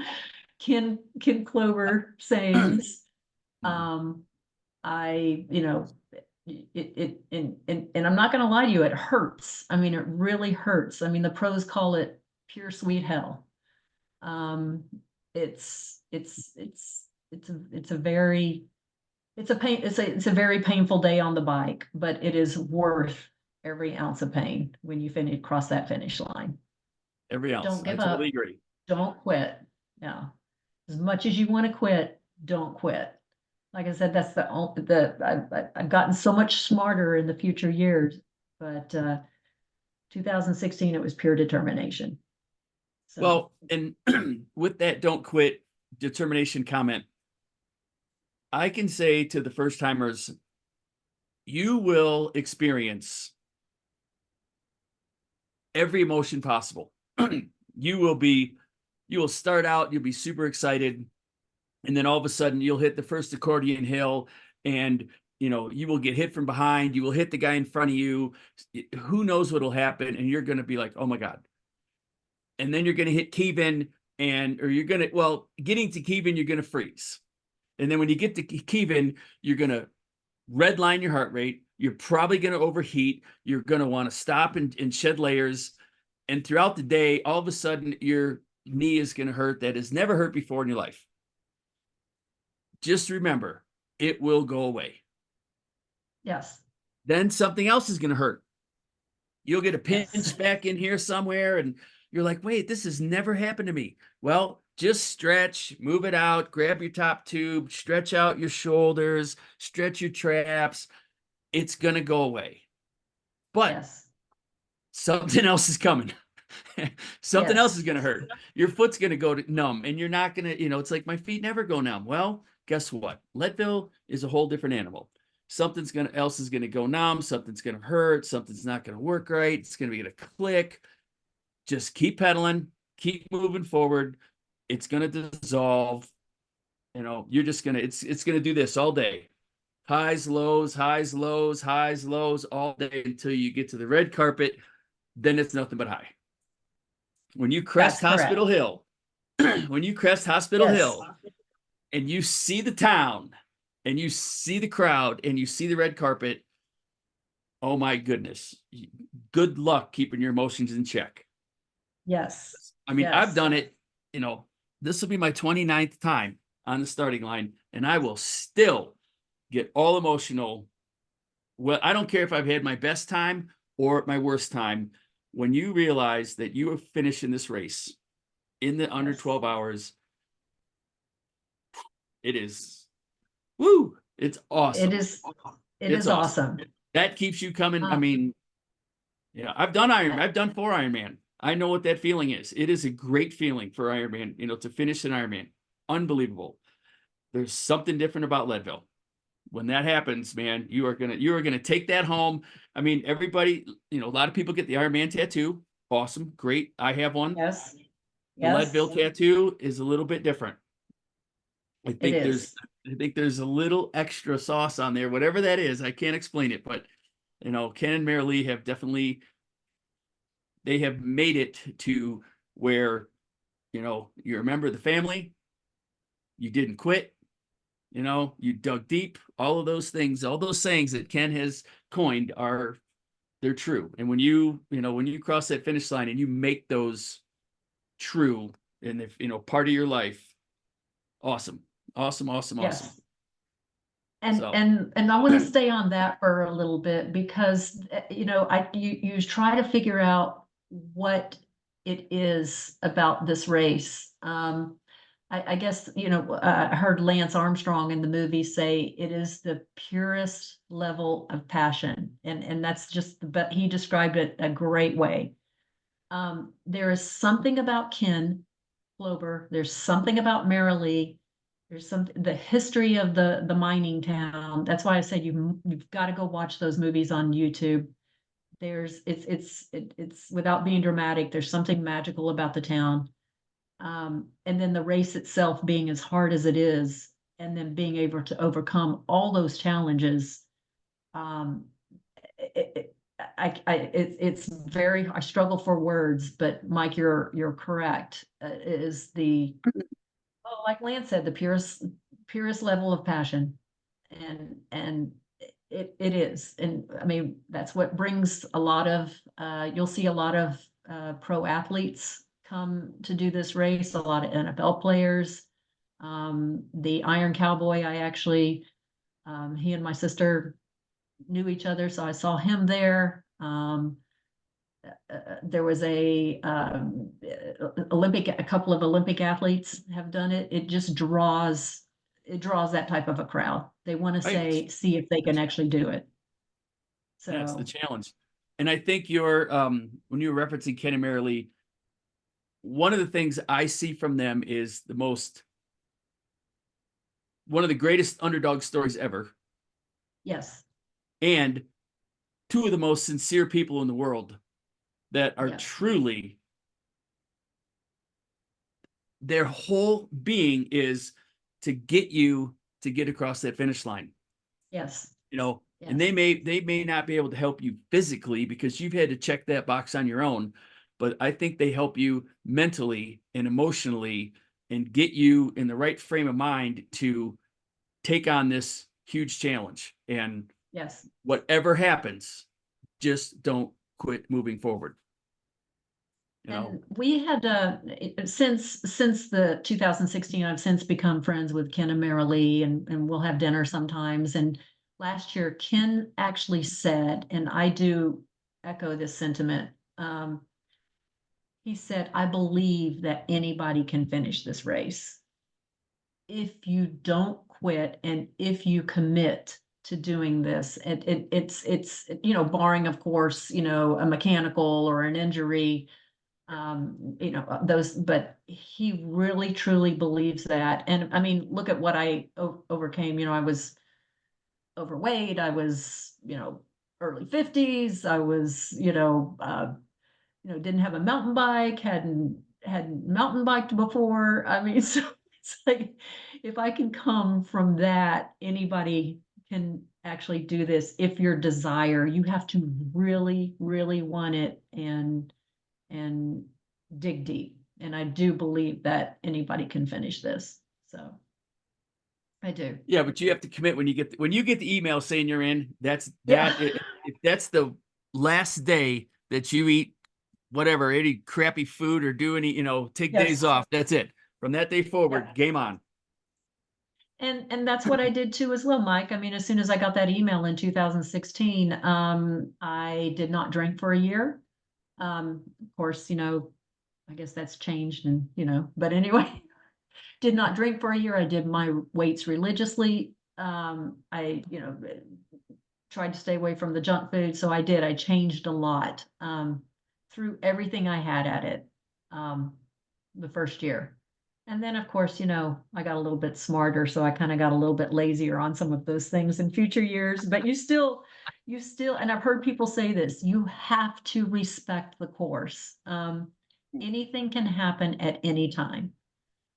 S2: Ken Clover sayings. Um, I, and I'm not gonna lie to you, it hurts. I mean, it really hurts. I mean, the pros call it pure sweet hell. Um, it's a very, it's a very painful day on the bike, but it is worth every ounce of pain when you cross that finish line.
S1: Every else.
S2: Don't
S1: I
S2: give
S1: totally
S2: up.
S1: agree.
S2: Don't quit. Yeah. As much as you want to quit, don't quit. Like I said, that's I've gotten so much smarter in the future years, but 2016, it was pure determination. So,
S1: Well, and with that don't quit determination comment, I can say to the first timers, you will experience every emotion possible. You will start out, you'll be super excited. And then all of a sudden you'll hit the first accordion hill, and you will get hit from behind. You will hit the guy in front of you. Who knows what'll happen? And you're going to be like, oh my God. And then you're going to hit Kevin, getting to Kevin, you're going to freeze. And then when you get to Kevin, you're going to redline your heart rate. You're probably going to overheat. You're going to want to stop and shed layers. And throughout the day, all of a sudden, your knee is going to hurt that has never hurt before in your life. Just remember, it will go away.
S2: Yes.
S1: Then something else is going to hurt. You'll get a pinch
S2: Yes.
S1: back in here somewhere, and you're like, wait, this has never happened to me. Well, just stretch, move it out, grab your top tube, stretch out your shoulders, stretch your traps. It's going to go away. But
S2: Yes.
S1: something else is coming. Something
S2: Yes.
S1: else is going to hurt. Your foot's going to go numb, and you're not going to, it's like my feet never go numb. Well, guess what? Leadville is a whole different animal. Something's else is going to go numb. Something's going to hurt. Something's not going to work right. It's going to be a click. Just keep pedaling, keep moving forward. It's going to dissolve. You're just going to, it's going to do this all day. Highs, lows, highs, lows, highs, lows, all day until you get to the red carpet. Then it's nothing but high. When you crest Hospital Hill, when you crest Hospital Hill and you see the town and you see the crowd and you see the red carpet, oh my goodness. Good luck keeping your emotions in check.
S2: Yes.
S1: I mean,
S2: Yes.
S1: I've done it, this will be my 29th time on the starting line, and I will still get all emotional. Well, I don't care if I've had my best time or my worst time. When you realize that you are finishing this race in the under 12 hours, it is, woo, it's awesome.
S2: It is. It's awesome.
S1: That keeps you coming. I mean, I've done Ironman. I've done 4 Ironman. I know what that feeling is. It is a great feeling for Ironman, to finish an Ironman. Unbelievable. There's something different about Leadville. When that happens, man, you are gonna take that home. I mean, everybody, a lot of people get the Ironman tattoo. Awesome, great. I have one.
S2: Yes.
S1: The Leadville tattoo is a little bit different. I think there's a little extra sauce on there, whatever that is. I can't explain it, but Ken and Mary Lee have definitely, they have made it to where, you remember the family, you didn't quit. You dug deep. All of those things, all those sayings that Ken has coined they're true. And when you cross that finish line and you make those true and if, part of your life, awesome.
S2: Yes. And I want to stay on that for a little bit because, you try to figure out what it is about this race. I guess, I heard Lance Armstrong in the movie say it is the purest level of passion. And that's but he described it a great way. There is something about Ken Flober. There's something about Marilee. There's the history of the mining town. That's why I said you've got to go watch those movies on YouTube. It's without being dramatic. There's something magical about the town. And then the race itself being as hard as it is, and then being able to overcome all those challenges. It's very, I struggle for words, but Mike, you're correct. It is like Lance said, the purest level of passion. And it is. And I mean, that's what brings a lot of, you'll see a lot of pro athletes come to do this race, a lot of NFL players. The Iron Cowboy, I actually, he and my sister knew each other, so I saw him there. There was a couple of Olympic athletes have done it. It just draws that type of a crowd. They want to see if they can actually do it. So
S1: that's the challenge. And I think when you were referencing Ken and Mary Lee, one of the things I see from them is one of the greatest underdog stories ever.
S2: Yes.
S1: And 2 of the most sincere people in the world that are truly, their whole being is to get you to get across that finish line.
S2: Yes.
S1: And
S2: Yes.
S1: they may not be able to help you physically because you've had to check that box on your own, but I think they help you mentally and emotionally and get you in the right frame of mind to take on this huge challenge. And
S2: Yes.
S1: whatever happens, just don't quit moving forward.
S2: And we had since the 2016, I've since become friends with Ken and Mara Lee, and we'll have dinner sometimes. And last year, Ken actually said, and I do echo this sentiment. He said, "I believe that anybody can finish this race if you don't quit and if you commit to doing this." It's barring, of course, a mechanical or an injury, those, but he really truly believes that. And I mean, look at what I overcame. I was overweight. I was, early 50s. I was, didn't have a mountain bike, hadn't mountain biked before. I mean, so it's like, if I can come from that, anybody can actually do this. If your desire, you have to really, really want it and dig deep. And I do believe that anybody can finish this. So I do.
S1: Yeah, but you have to commit when you get the email saying you're in. That's
S2: Yeah.
S1: that. If that's the last day that you eat whatever, any crappy food or do any, take
S2: Yes.
S1: days off, that's it. From that day forward,
S2: Yeah.
S1: game on.
S2: And that's what I did too as well, Mike. I mean, as soon as I got that email in 2016, I did not drink for a year. Of course, I guess that's changed and, but anyway, did not drink for a year. I did my weights religiously. I, tried to stay away from the junk food. So I did. I changed a lot, threw everything I had at it, the first year. And then, of course, I got a little bit smarter, so I kind of got a little bit lazier on some of those things in future years. But you still, and I've heard people say this, you have to respect the course. Anything can happen at any time.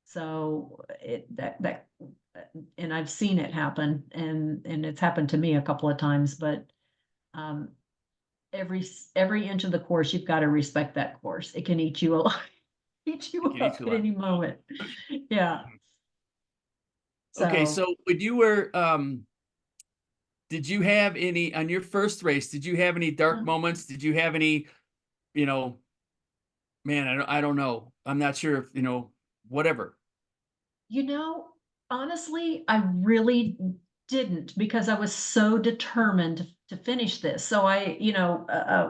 S2: So and I've seen it happen, and it's happened to me a couple of times. But um, every inch of the course, you've got to respect that course. It can eat you alive, eat you
S1: It can eat
S2: up
S1: you
S2: at
S1: alive.
S2: any moment. Yeah.
S1: Okay,
S2: So
S1: so when you were, did you have any on your first race? Did you have any dark moments? Did you have any, you know, man, I don't know. I'm not sure if, whatever.
S2: You know, honestly, I really didn't, because I was so determined to finish this. So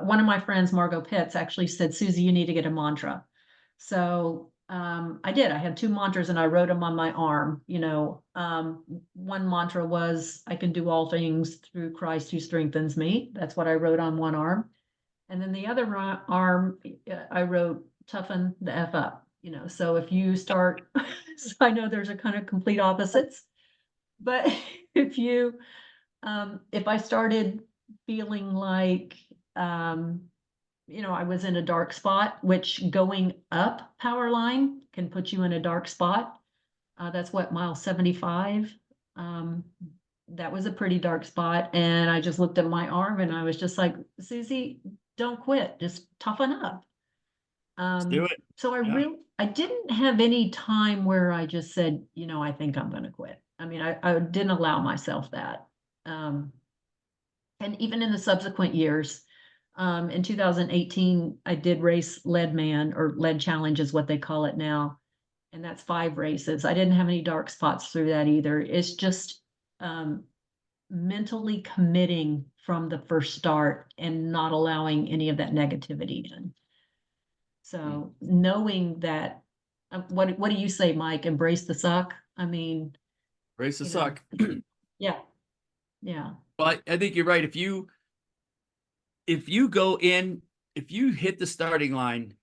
S2: one of my friends, Margot Pitts, actually said, "Susie, you need to get a mantra." So I did. I had two mantras and I wrote them on my arm. One mantra was, "I can do all things through Christ who strengthens me." That's what I wrote on one arm. And then the other arm, I wrote, "Toughen the F up." So if you start, so I know there's a kind of complete opposites, but if you, if I started feeling like, I was in a dark spot, which going up power line can put you in a dark spot. That's what, mile 75. Um, that was a pretty dark spot. And I just looked at my arm and I was just like, "Susie, don't quit, just toughen up."
S1: Let's do it.
S2: So
S1: Yeah.
S2: I didn't have any time where I just said, "I think I'm going to quit." I mean, I didn't allow myself that. Um, and even in the subsequent years, in 2018, I did race Lead Man, or Lead Challenge is what they call it now. And that's 5 races. I didn't have any dark spots through that either. It's just, mentally committing from the first start and not allowing any of that negativity in. So knowing that, what do you say, Mike? Embrace the suck. I mean,
S1: Race to
S2: you know,
S1: suck.
S2: yeah, yeah,
S1: Well, I think you're right. If you go in, if you hit the starting line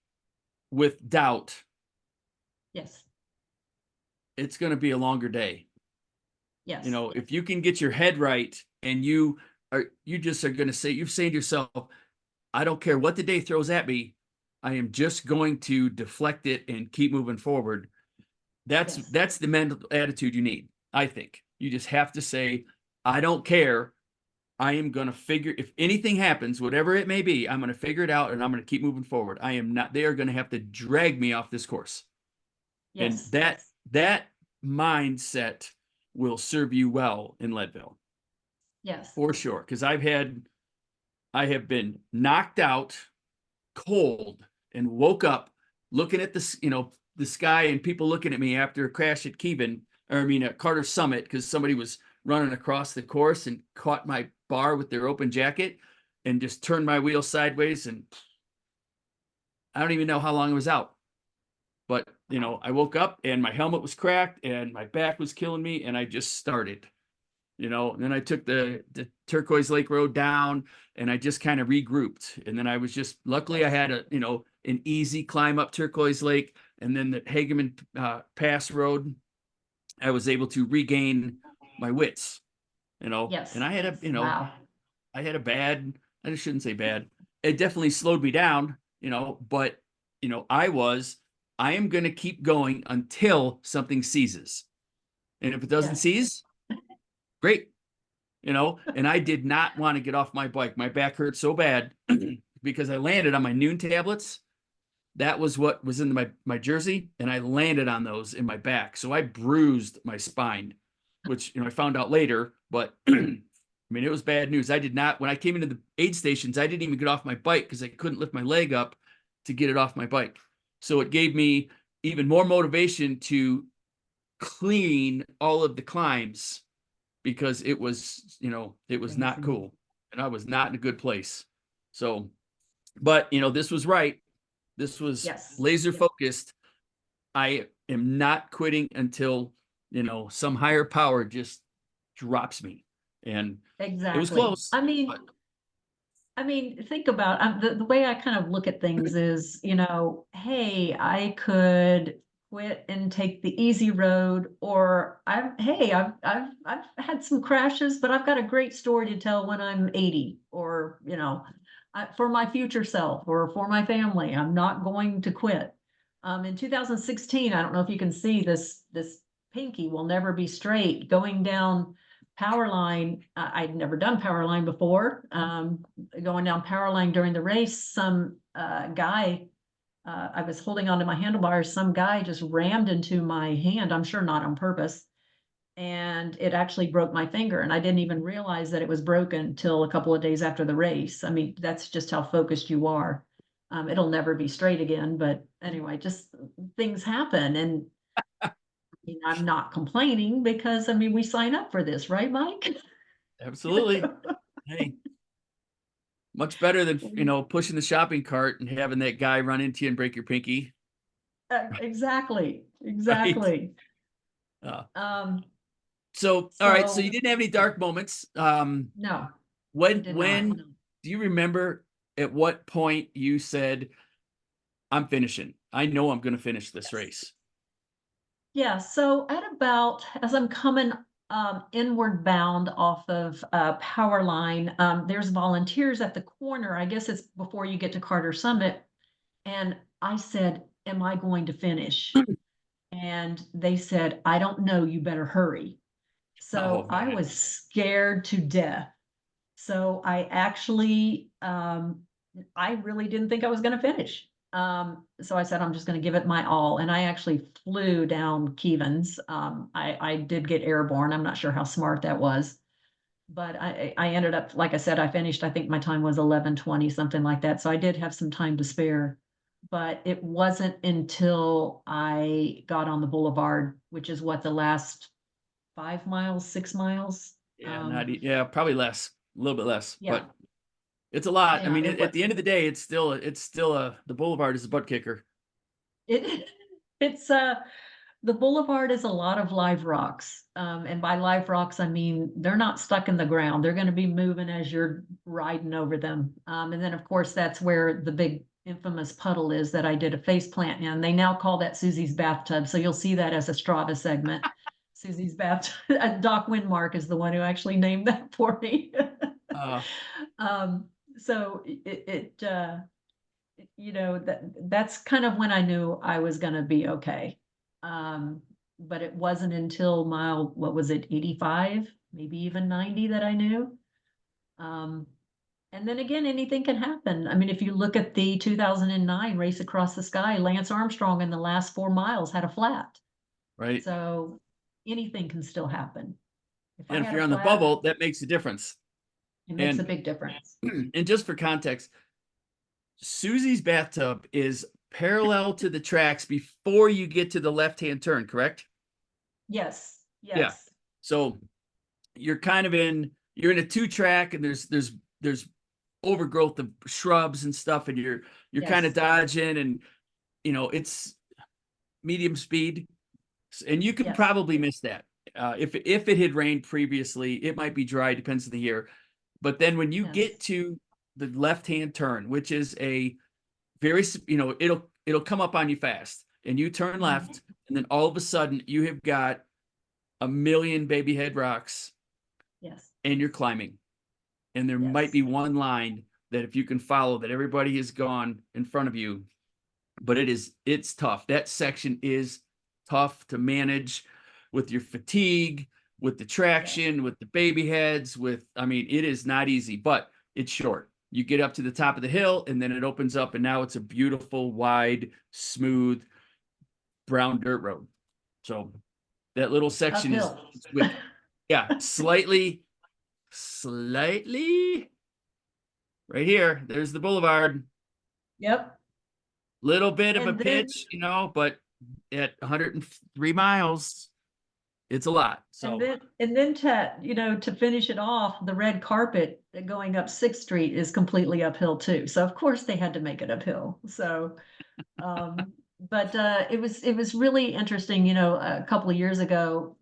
S1: with doubt,
S2: yes,
S1: it's going to be a longer day.
S2: yes,
S1: If you can get your head right and you just are going to say, you've saying to yourself, "I don't care what the day throws at me. I am just going to deflect it and keep moving forward."
S2: Yes.
S1: that's the mental attitude you need. I think you just have to say, I don't care. I am going to figure, if anything happens, whatever it may be, I'm going to figure it out and I'm going to keep moving forward. I am not, they are going to have to drag me off this course. And
S2: Yes.
S1: that mindset will serve you well in Leadville
S2: Yes.
S1: for sure. Cause I have been knocked out cold and woke up looking at this, the sky and people looking at me after a crash at Kevin, or I mean at Carter Summit, because somebody was running across the course and caught my bar with their open jacket and just turned my wheel sideways. And I don't even know how long I was out. But I woke up and my helmet was cracked and my back was killing me, and I just started. And then I took the Turquoise Lake Road down and I just kind of regrouped. And then I was just, luckily I
S2: Yes.
S1: had an easy climb up Turquoise Lake, and then the Hageman Pass Road. I was able to regain my wits, and
S2: Yes.
S1: I had
S2: Wow.
S1: I had a bad, I shouldn't say bad. It definitely slowed me down, but I am going to keep going until something seizes. And if it doesn't
S2: Yes.
S1: seize, great. And I did not want to get off my bike. My back hurt so bad because I landed on my noon tablets. That was what was in my jersey, and I landed on those in my back. So I bruised my spine, which I found out later, but I mean, it was bad news. I did not, when I came into the aid stations, I didn't even get off my bike because I couldn't lift my leg up to get it off my bike. So it gave me even more motivation to clean all of the climbs, because it was, it was not
S2: Amazing.
S1: cool and I was not in a good place. So, but this was right. This was
S2: Yes.
S1: laser focused. I am not quitting until, some higher power just drops me. And it was
S2: Exactly.
S1: close, but
S2: Think about the way I kind of look at things is, hey, I could quit and take the easy road, or I've had some crashes, but I've got a great story to tell when I'm 80, or for my future self or for my family. I'm not going to quit. In 2016, I don't know if you can see this pinky will never be straight going down power line. I'd never done power line before. Going down power line during the race, some guy, I was holding onto my handlebars, some guy just rammed into my hand, I'm sure not on purpose, and it actually broke my finger, and I didn't even realize that it was broken till a couple of days after the race. I mean, that's just how focused you are. It'll never be straight again, but anyway, just things happen, and I'm not complaining because we sign up for this, right, Mike?
S1: absolutely. Hey, much better than, pushing the shopping cart and having that guy run into you and break your pinky.
S2: Exactly,
S1: Right.
S2: exactly.
S1: Uh,
S2: Um,
S1: so, all right. So you
S2: so
S1: didn't have any dark moments.
S2: no, I did not.
S1: When do you remember at what point you said, I'm finishing? I know I'm going to finish this
S2: Yes.
S1: race.
S2: Yeah, so at about as I'm coming inward bound off of Power Line, there's volunteers at the corner. I guess it's before you get to Carter Summit. And I said, am I going to finish? And they said, I don't know, you better hurry.
S1: Oh
S2: So I
S1: man.
S2: was scared to death. So I actually, I really didn't think I was going to finish. So I said, I'm just going to give it my all. And I actually flew down Kevins. I did get airborne. I'm not sure how smart that was, but I ended up, like I said, I finished, I think my time was 11:20, something like that. So I did have some time to spare. But it wasn't until I got on the boulevard, which is what, the last 5 miles, 6 miles.
S1: Yeah, yeah, probably less, a little bit less,
S2: Yeah,
S1: but it's a lot. I
S2: yeah,
S1: mean,
S2: it
S1: at
S2: was.
S1: the end of the day, it's still the boulevard is a butt kicker.
S2: It it's the boulevard is a lot of live rocks. And by live rocks, I mean they're not stuck in the ground. They're going to be moving as you're riding over them. And then of course that's where the big infamous puddle is that I did a face plant in. They now call that Susie's bathtub. So you'll see that as a Strava segment. Susie's bathtub. Doc Windmark is the one who actually named that for me.
S1: Uh,
S2: um, so that's kind of when I knew I was going to be okay. but it wasn't until mile, what was it, 85, maybe even 90 that I knew. And then again, anything can happen. I mean, if you look at the 2009 Race Across the Sky, Lance Armstrong in the last 4 miles had a flat.
S1: Right.
S2: So anything can still happen. If I
S1: And if
S2: had a
S1: you're on the
S2: flat,
S1: bubble, that makes a difference.
S2: it makes a
S1: And
S2: big difference.
S1: and just for context, Susie's bathtub is parallel to the tracks before you get to the left-hand turn, correct?
S2: Yes,
S1: Yeah.
S2: yes,
S1: So you're in a two track and there's overgrowth of shrubs and stuff, and you're kind of
S2: yes,
S1: dodging, and it's medium speed, and you could
S2: yes,
S1: probably miss that. If it had rained previously, it might be dry, depends on the year. But then when you
S2: yes.
S1: get to the left-hand turn, which is a very, it'll come up on you fast, and you turn
S2: Mhm.
S1: left, and then all of a sudden you have got a million baby head rocks,
S2: Yes,
S1: and you're climbing, and there might
S2: yes,
S1: be one line that if you can follow, that everybody has gone in front of you, but it's tough. That section is tough to manage with your fatigue, with the
S2: yes.
S1: traction, with the baby heads, I mean, it is not easy, but it's short. You get up to the top of the hill, and then it opens up, and now it's a beautiful, wide, smooth, brown dirt road. So that little section is
S2: Uphill.
S1: with, yeah, slightly right here. There's the boulevard.
S2: Yep.
S1: Little bit of a
S2: And then
S1: pitch, but at 103 miles, it's a lot.
S2: And
S1: So,
S2: then, and then to finish it off, the red carpet going up Sixth Street is completely uphill too. So of course they had to make it uphill. So, but it was really interesting. A couple of years ago,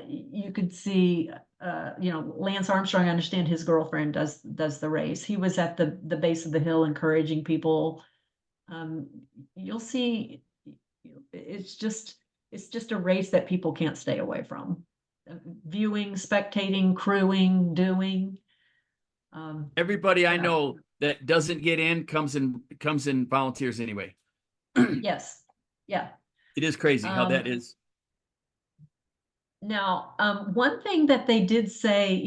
S2: you could see, Lance Armstrong. I understand his girlfriend does the race. He was at the base of the hill encouraging people. Um, you'll see, it's just a race that people can't stay away from. Viewing, spectating, crewing, doing.
S1: everybody I
S2: Yeah,
S1: know that doesn't get in comes in volunteers anyway. It
S2: yes, yeah.
S1: is crazy how that
S2: Um,
S1: is.
S2: Now, one thing that they did say,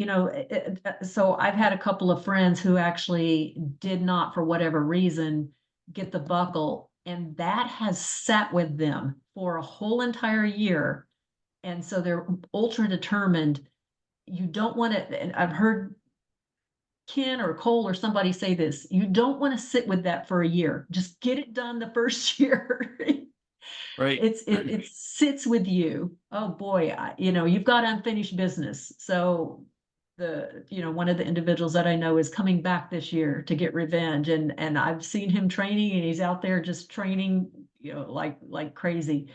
S2: so I've had a couple of friends who actually did not, for whatever reason, get the buckle, and that has sat with them for a whole entire year. And so they're ultra determined. You don't want to, and I've heard Ken or Cole or somebody say this, you don't want to sit with that for a year. Just get it done the first year.
S1: Right.
S2: It sits with you. Oh boy, you've got unfinished business. So one of the individuals that I know is coming back this year to get revenge, and I've seen him training, and he's out there just training, like crazy.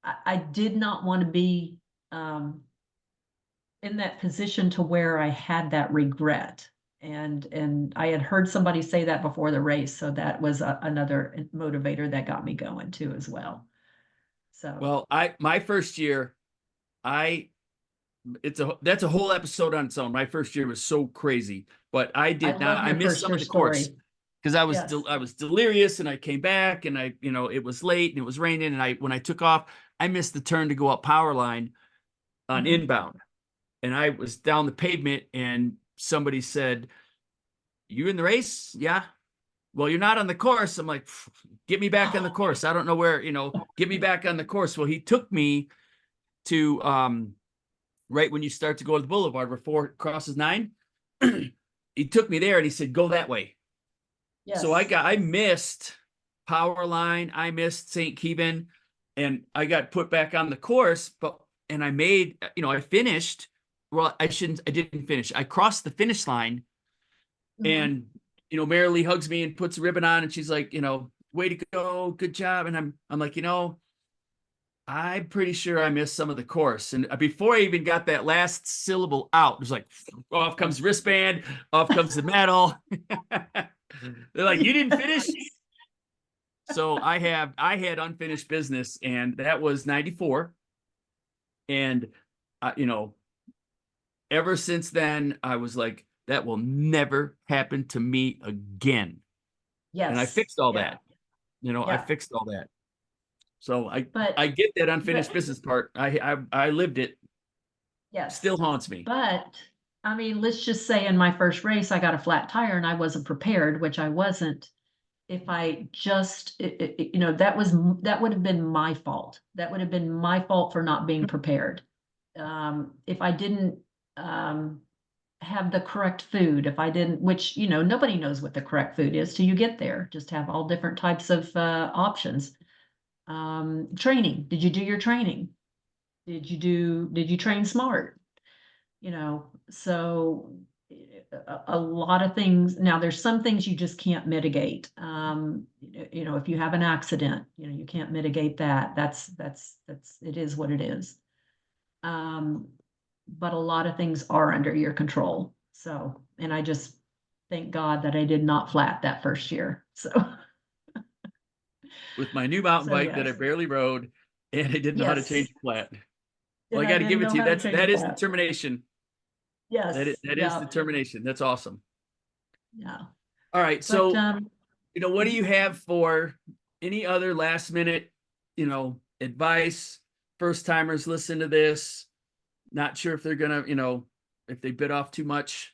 S2: I did not want to be in that position to where I had that regret. And I had heard somebody say that before the race, so that was another motivator that got me going too as well. So
S1: Well, my first year, I that's a whole episode on its own. My first year was so crazy, but
S2: I love
S1: I
S2: your
S1: missed
S2: first
S1: some
S2: year
S1: of the course
S2: story.
S1: because
S2: Yes.
S1: I was delirious, and I came back, and it was late and it was raining, and when I took off, I missed the turn to go up power line on
S2: Mhm.
S1: inbound, and I was down the pavement, and somebody said, "You in the race?" Yeah. Well, you're not on the course. I'm like, "Get me back on the course. I don't know where, get me back on the course." Well, he took me to right when you start to go to the boulevard before it crosses 9. He took me there, and he said, "Go that way." So
S2: Yes.
S1: I missed power line, I missed St. Keven, and I got put back on the course, and I made, I finished. Well, I didn't finish. I crossed the finish line,
S2: Mhm.
S1: and Marilee hugs me and puts a ribbon on, and she's like, "Way to go, good job." And I'm like, I'm pretty sure I missed some of the course. And before I even got that last syllable out, it was like, off comes the wristband, off comes the medal. They're like, "You didn't finish?" So I had unfinished business, and that was 94. And uh, you know, ever since then, I was like, that will never happen to me again. And I
S2: Yes.
S1: fixed all
S2: Yeah.
S1: that. I
S2: Yeah.
S1: fixed all that. So
S2: But,
S1: I get that unfinished
S2: but
S1: business part. I lived it.
S2: yes,
S1: Still haunts me.
S2: but I mean, let's just say in my first race, I got a flat tire and I wasn't prepared, which I wasn't. If I just, you know, that would have been my fault. That would have been my fault for not being prepared. If I didn't, have the correct food, if I didn't, which, you know, nobody knows what the correct food is till you get there. Just have all different types of, options. Training. Did you do your training? Did you train smart? You know, so a lot of things. Now, there's some things you just can't mitigate. You know, if you have an accident, you know, you can't mitigate that. It is what it is. Um, but a lot of things are under your control. So, and I just thank God that I did not flat that first year. So,
S1: With my new mountain
S2: so
S1: bike that I
S2: yes,
S1: barely rode, and I didn't know how to
S2: yes,
S1: change a flat. Well,
S2: and
S1: I
S2: I
S1: got to
S2: didn't
S1: give it
S2: know
S1: to you.
S2: how to change a
S1: That is
S2: flat.
S1: determination.
S2: Yes,
S1: That is
S2: yeah,
S1: determination. That's awesome.
S2: yeah.
S1: All right.
S2: But
S1: So, what do
S2: mhm.
S1: you have for any other last minute, advice? First timers listen to this, not sure if they're gonna, if they bit off too much.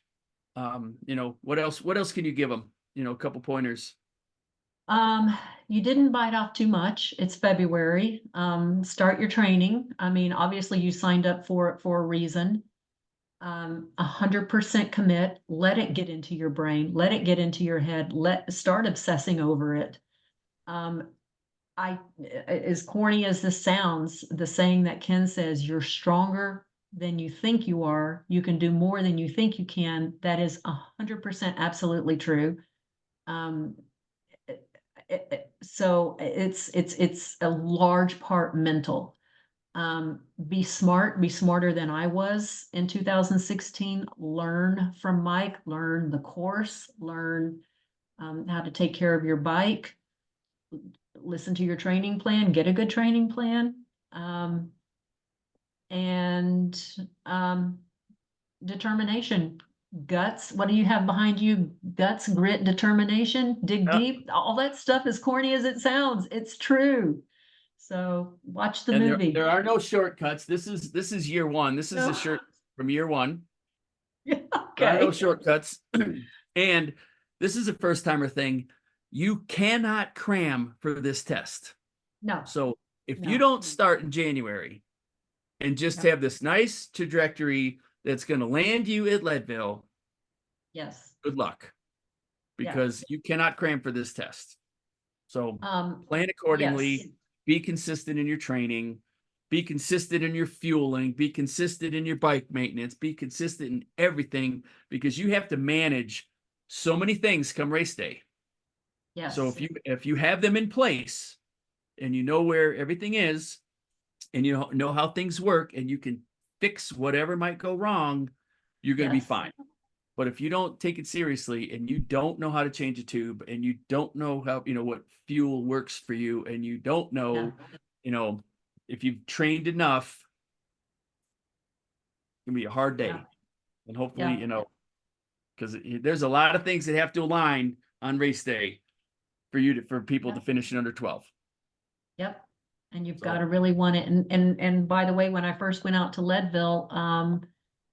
S1: What else can you give them? A couple pointers.
S2: Um, you didn't bite off too much. It's February. Start your training. I mean, obviously you signed up for it for a reason. 100% commit. Let it get into your brain. Let it get into your head. Start obsessing over it. Um, as corny as this sounds, the saying that Ken says, you're stronger than you think you are. You can do more than you think you can. That is 100% absolutely true. Um, so it's a large part mental. Be smart, be smarter than I was in 2016. Learn from Mike, learn the course, learn how to take care of your bike, listen to your training plan, get a good training plan, and determination, guts. What do you have behind you? Guts, grit, determination, dig
S1: Uh,
S2: deep. All that stuff, as corny as it sounds, it's true. So watch the
S1: and
S2: movie.
S1: there are no shortcuts. This is year one. This is a
S2: No.
S1: shirt from year one.
S2: Yeah,
S1: There are no
S2: okay.
S1: shortcuts. And this is a first timer thing. You cannot cram for this test.
S2: No,
S1: So if you
S2: no.
S1: don't start in January and just
S2: Yep.
S1: have this nice trajectory that's going to land you at Leadville,
S2: Yes.
S1: good luck,
S2: Yeah.
S1: because you cannot cram for this test. So plan
S2: Yes.
S1: accordingly, be consistent in your training, be consistent in your fueling, be consistent in your bike maintenance, be consistent in everything, because you have to manage so many things come race day. So
S2: Yes.
S1: if you have them in place and you know where everything is and you know how things work and you can fix whatever might go wrong, you're going to be
S2: Yes.
S1: fine. But if you don't take it seriously and you don't know how to change a tube and you don't know how, what fuel works for you and you don't
S2: Yeah.
S1: know, if you've trained enough, it's gonna be a hard
S2: Yeah.
S1: day. And hopefully,
S2: Yeah.
S1: because there's a lot of things that have to align on race day for people
S2: Yeah.
S1: to finish in under 12.
S2: Yep. And you've got
S1: So
S2: to really want it. And by the way, when I first went out to Leadville,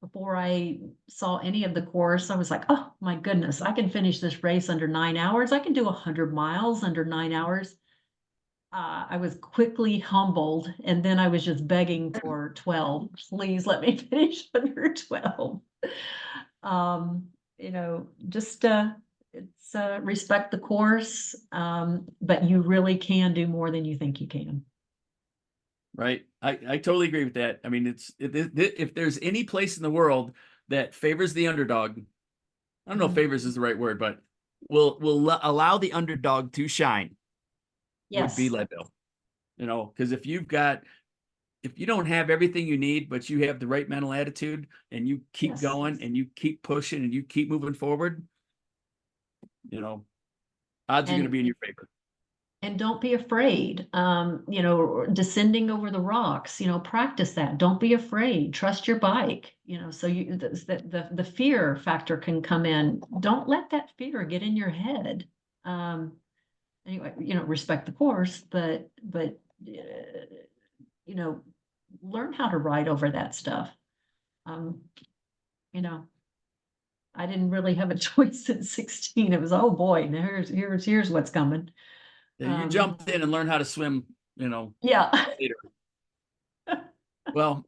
S2: before I saw any of the course, I was like, oh my goodness, I can finish this race under 9 hours. I can do 100 miles under 9 hours. I was quickly humbled, and then I was just begging for 12. Please let me finish under 12. Um, just it's respect the course, but you really can do more than you think you can.
S1: right, I totally agree with that. I mean, if there's any place in the world that favors the underdog, I don't know if
S2: Mhm.
S1: favors is the right word, but will allow the underdog to shine, would be
S2: Yes,
S1: Leadville. Because if you don't have everything you need, but you have the right mental attitude and you keep
S2: yes.
S1: going and you keep pushing and you keep moving forward, odds are going to
S2: And
S1: be in your favor.
S2: and don't be afraid. Descending over the rocks, practice that. Don't be afraid. Trust your bike. So the fear factor can come in. Don't let that fear get in your head. Anyway, respect the course, but you know, learn how to ride over that stuff. Um, you know, I didn't really have a choice at 16. It was, oh boy, now here's what's coming.
S1: You jumped in and learned how to swim, you know,
S2: Yeah.
S1: later. Well,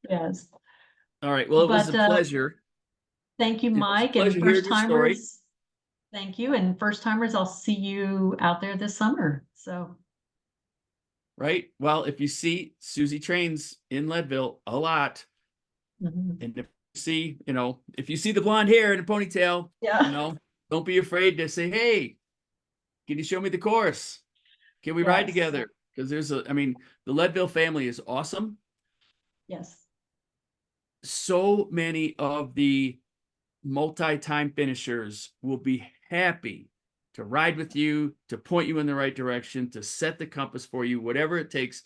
S2: Yes.
S1: all right. Well, it was
S2: But
S1: a pleasure.
S2: thank you,
S1: It was a
S2: Mike, and
S1: pleasure hearing
S2: first
S1: your story.
S2: timers. Thank you. And first timers, I'll see you out there this summer. So,
S1: Right. Well, if you see Suzie trains in Leadville a lot,
S2: mhm.
S1: and if you see, you know, if you see the blonde hair and a ponytail,
S2: Yeah.
S1: you know, don't be afraid to say, hey, can you show me the course? Can we ride
S2: Yes.
S1: together? Because I mean, the Leadville family is awesome.
S2: Yes.
S1: So many of the multi-time finishers will be happy to ride with you, to point you in the right direction, to set the compass for you, whatever it takes.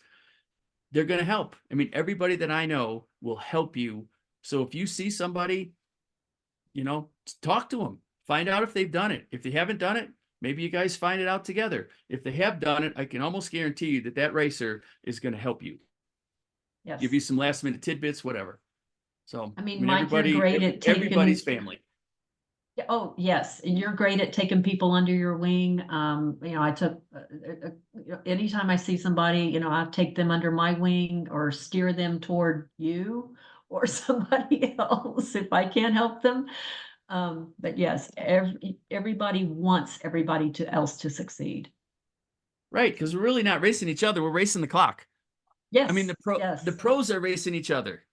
S1: They're going to help. I mean, everybody that I know will help you. So if you see somebody, you know, talk to them, find out if they've done it. If they haven't done it, maybe you guys find it out together. If they have done it, I can almost guarantee you that that racer is going to help you, give you
S2: Yes.
S1: some last minute tidbits, whatever. So,
S2: I
S1: I
S2: mean,
S1: mean,
S2: Mike, you're
S1: everybody,
S2: great at
S1: everybody's
S2: taking,
S1: family.
S2: oh, yes, and you're great at taking people under your wing. You know, I took, anytime I see somebody, you know, I take them under my wing or steer them toward you or somebody else if I can help them. But yes, everybody wants everybody else to succeed.
S1: Right, because we're really not racing each other, we're racing the clock. I mean,
S2: Yes,
S1: the
S2: yes,
S1: pros are racing each other.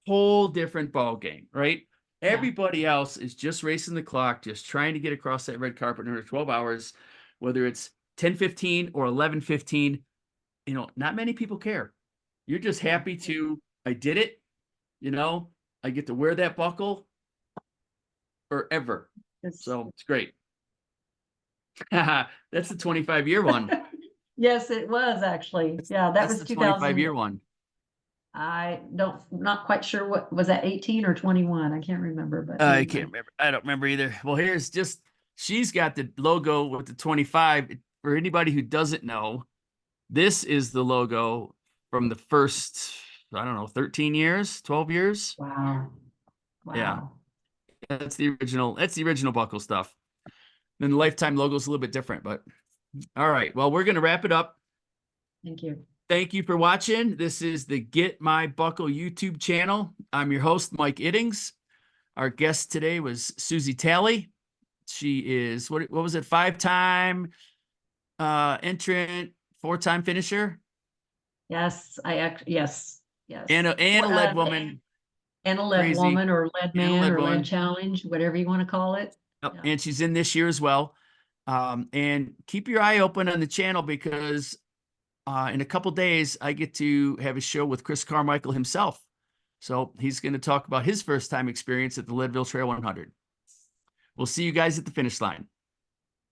S1: Whole different ball game, right?
S2: yeah,
S1: Everybody else is just racing the clock, just trying to get across that red carpet in under 12 hours, whether it's 10:15 or 11:15. You know, not many people care. You're just
S2: yeah.
S1: happy to, I did it, you know, I get to wear that buckle forever.
S2: It's,
S1: So it's great. That's the 25-year one.
S2: yes, it was actually. Yeah, that
S1: That's
S2: was
S1: the
S2: 2000.
S1: 25-year one.
S2: I don't, not quite sure what was that 18 or 21. I can't remember, but
S1: I
S2: anyway.
S1: can't remember. I don't remember either. Well, here's just she's got the logo with the 25. For anybody who doesn't know, this is the logo from the first, I don't know, 13 years, 12 years.
S2: Wow.
S1: Yeah,
S2: Wow.
S1: that's the original. That's the original buckle stuff. Then the lifetime logo is a little bit different, but all right. Well, we're gonna wrap it up.
S2: Thank you.
S1: Thank you for watching. This is the Get My Buckle YouTube channel. I'm your host, Mike Iddings. Our guest today was Suzie Talley. She is what was it? 5-time entrant, 4-time finisher,
S2: Yes, yes,
S1: and
S2: yes.
S1: a lead woman.
S2: And a lead
S1: Crazy,
S2: woman or lead
S1: and a
S2: man
S1: lead
S2: or lead
S1: woman.
S2: challenge, whatever you want to call it.
S1: Yep.
S2: Yeah.
S1: And she's in this year as well. And keep your eye open on the channel because in a couple days I get to have a show with Chris Carmichael himself. So he's going to talk about his first time experience at the Leadville Trail 100. We'll see you guys at the finish line.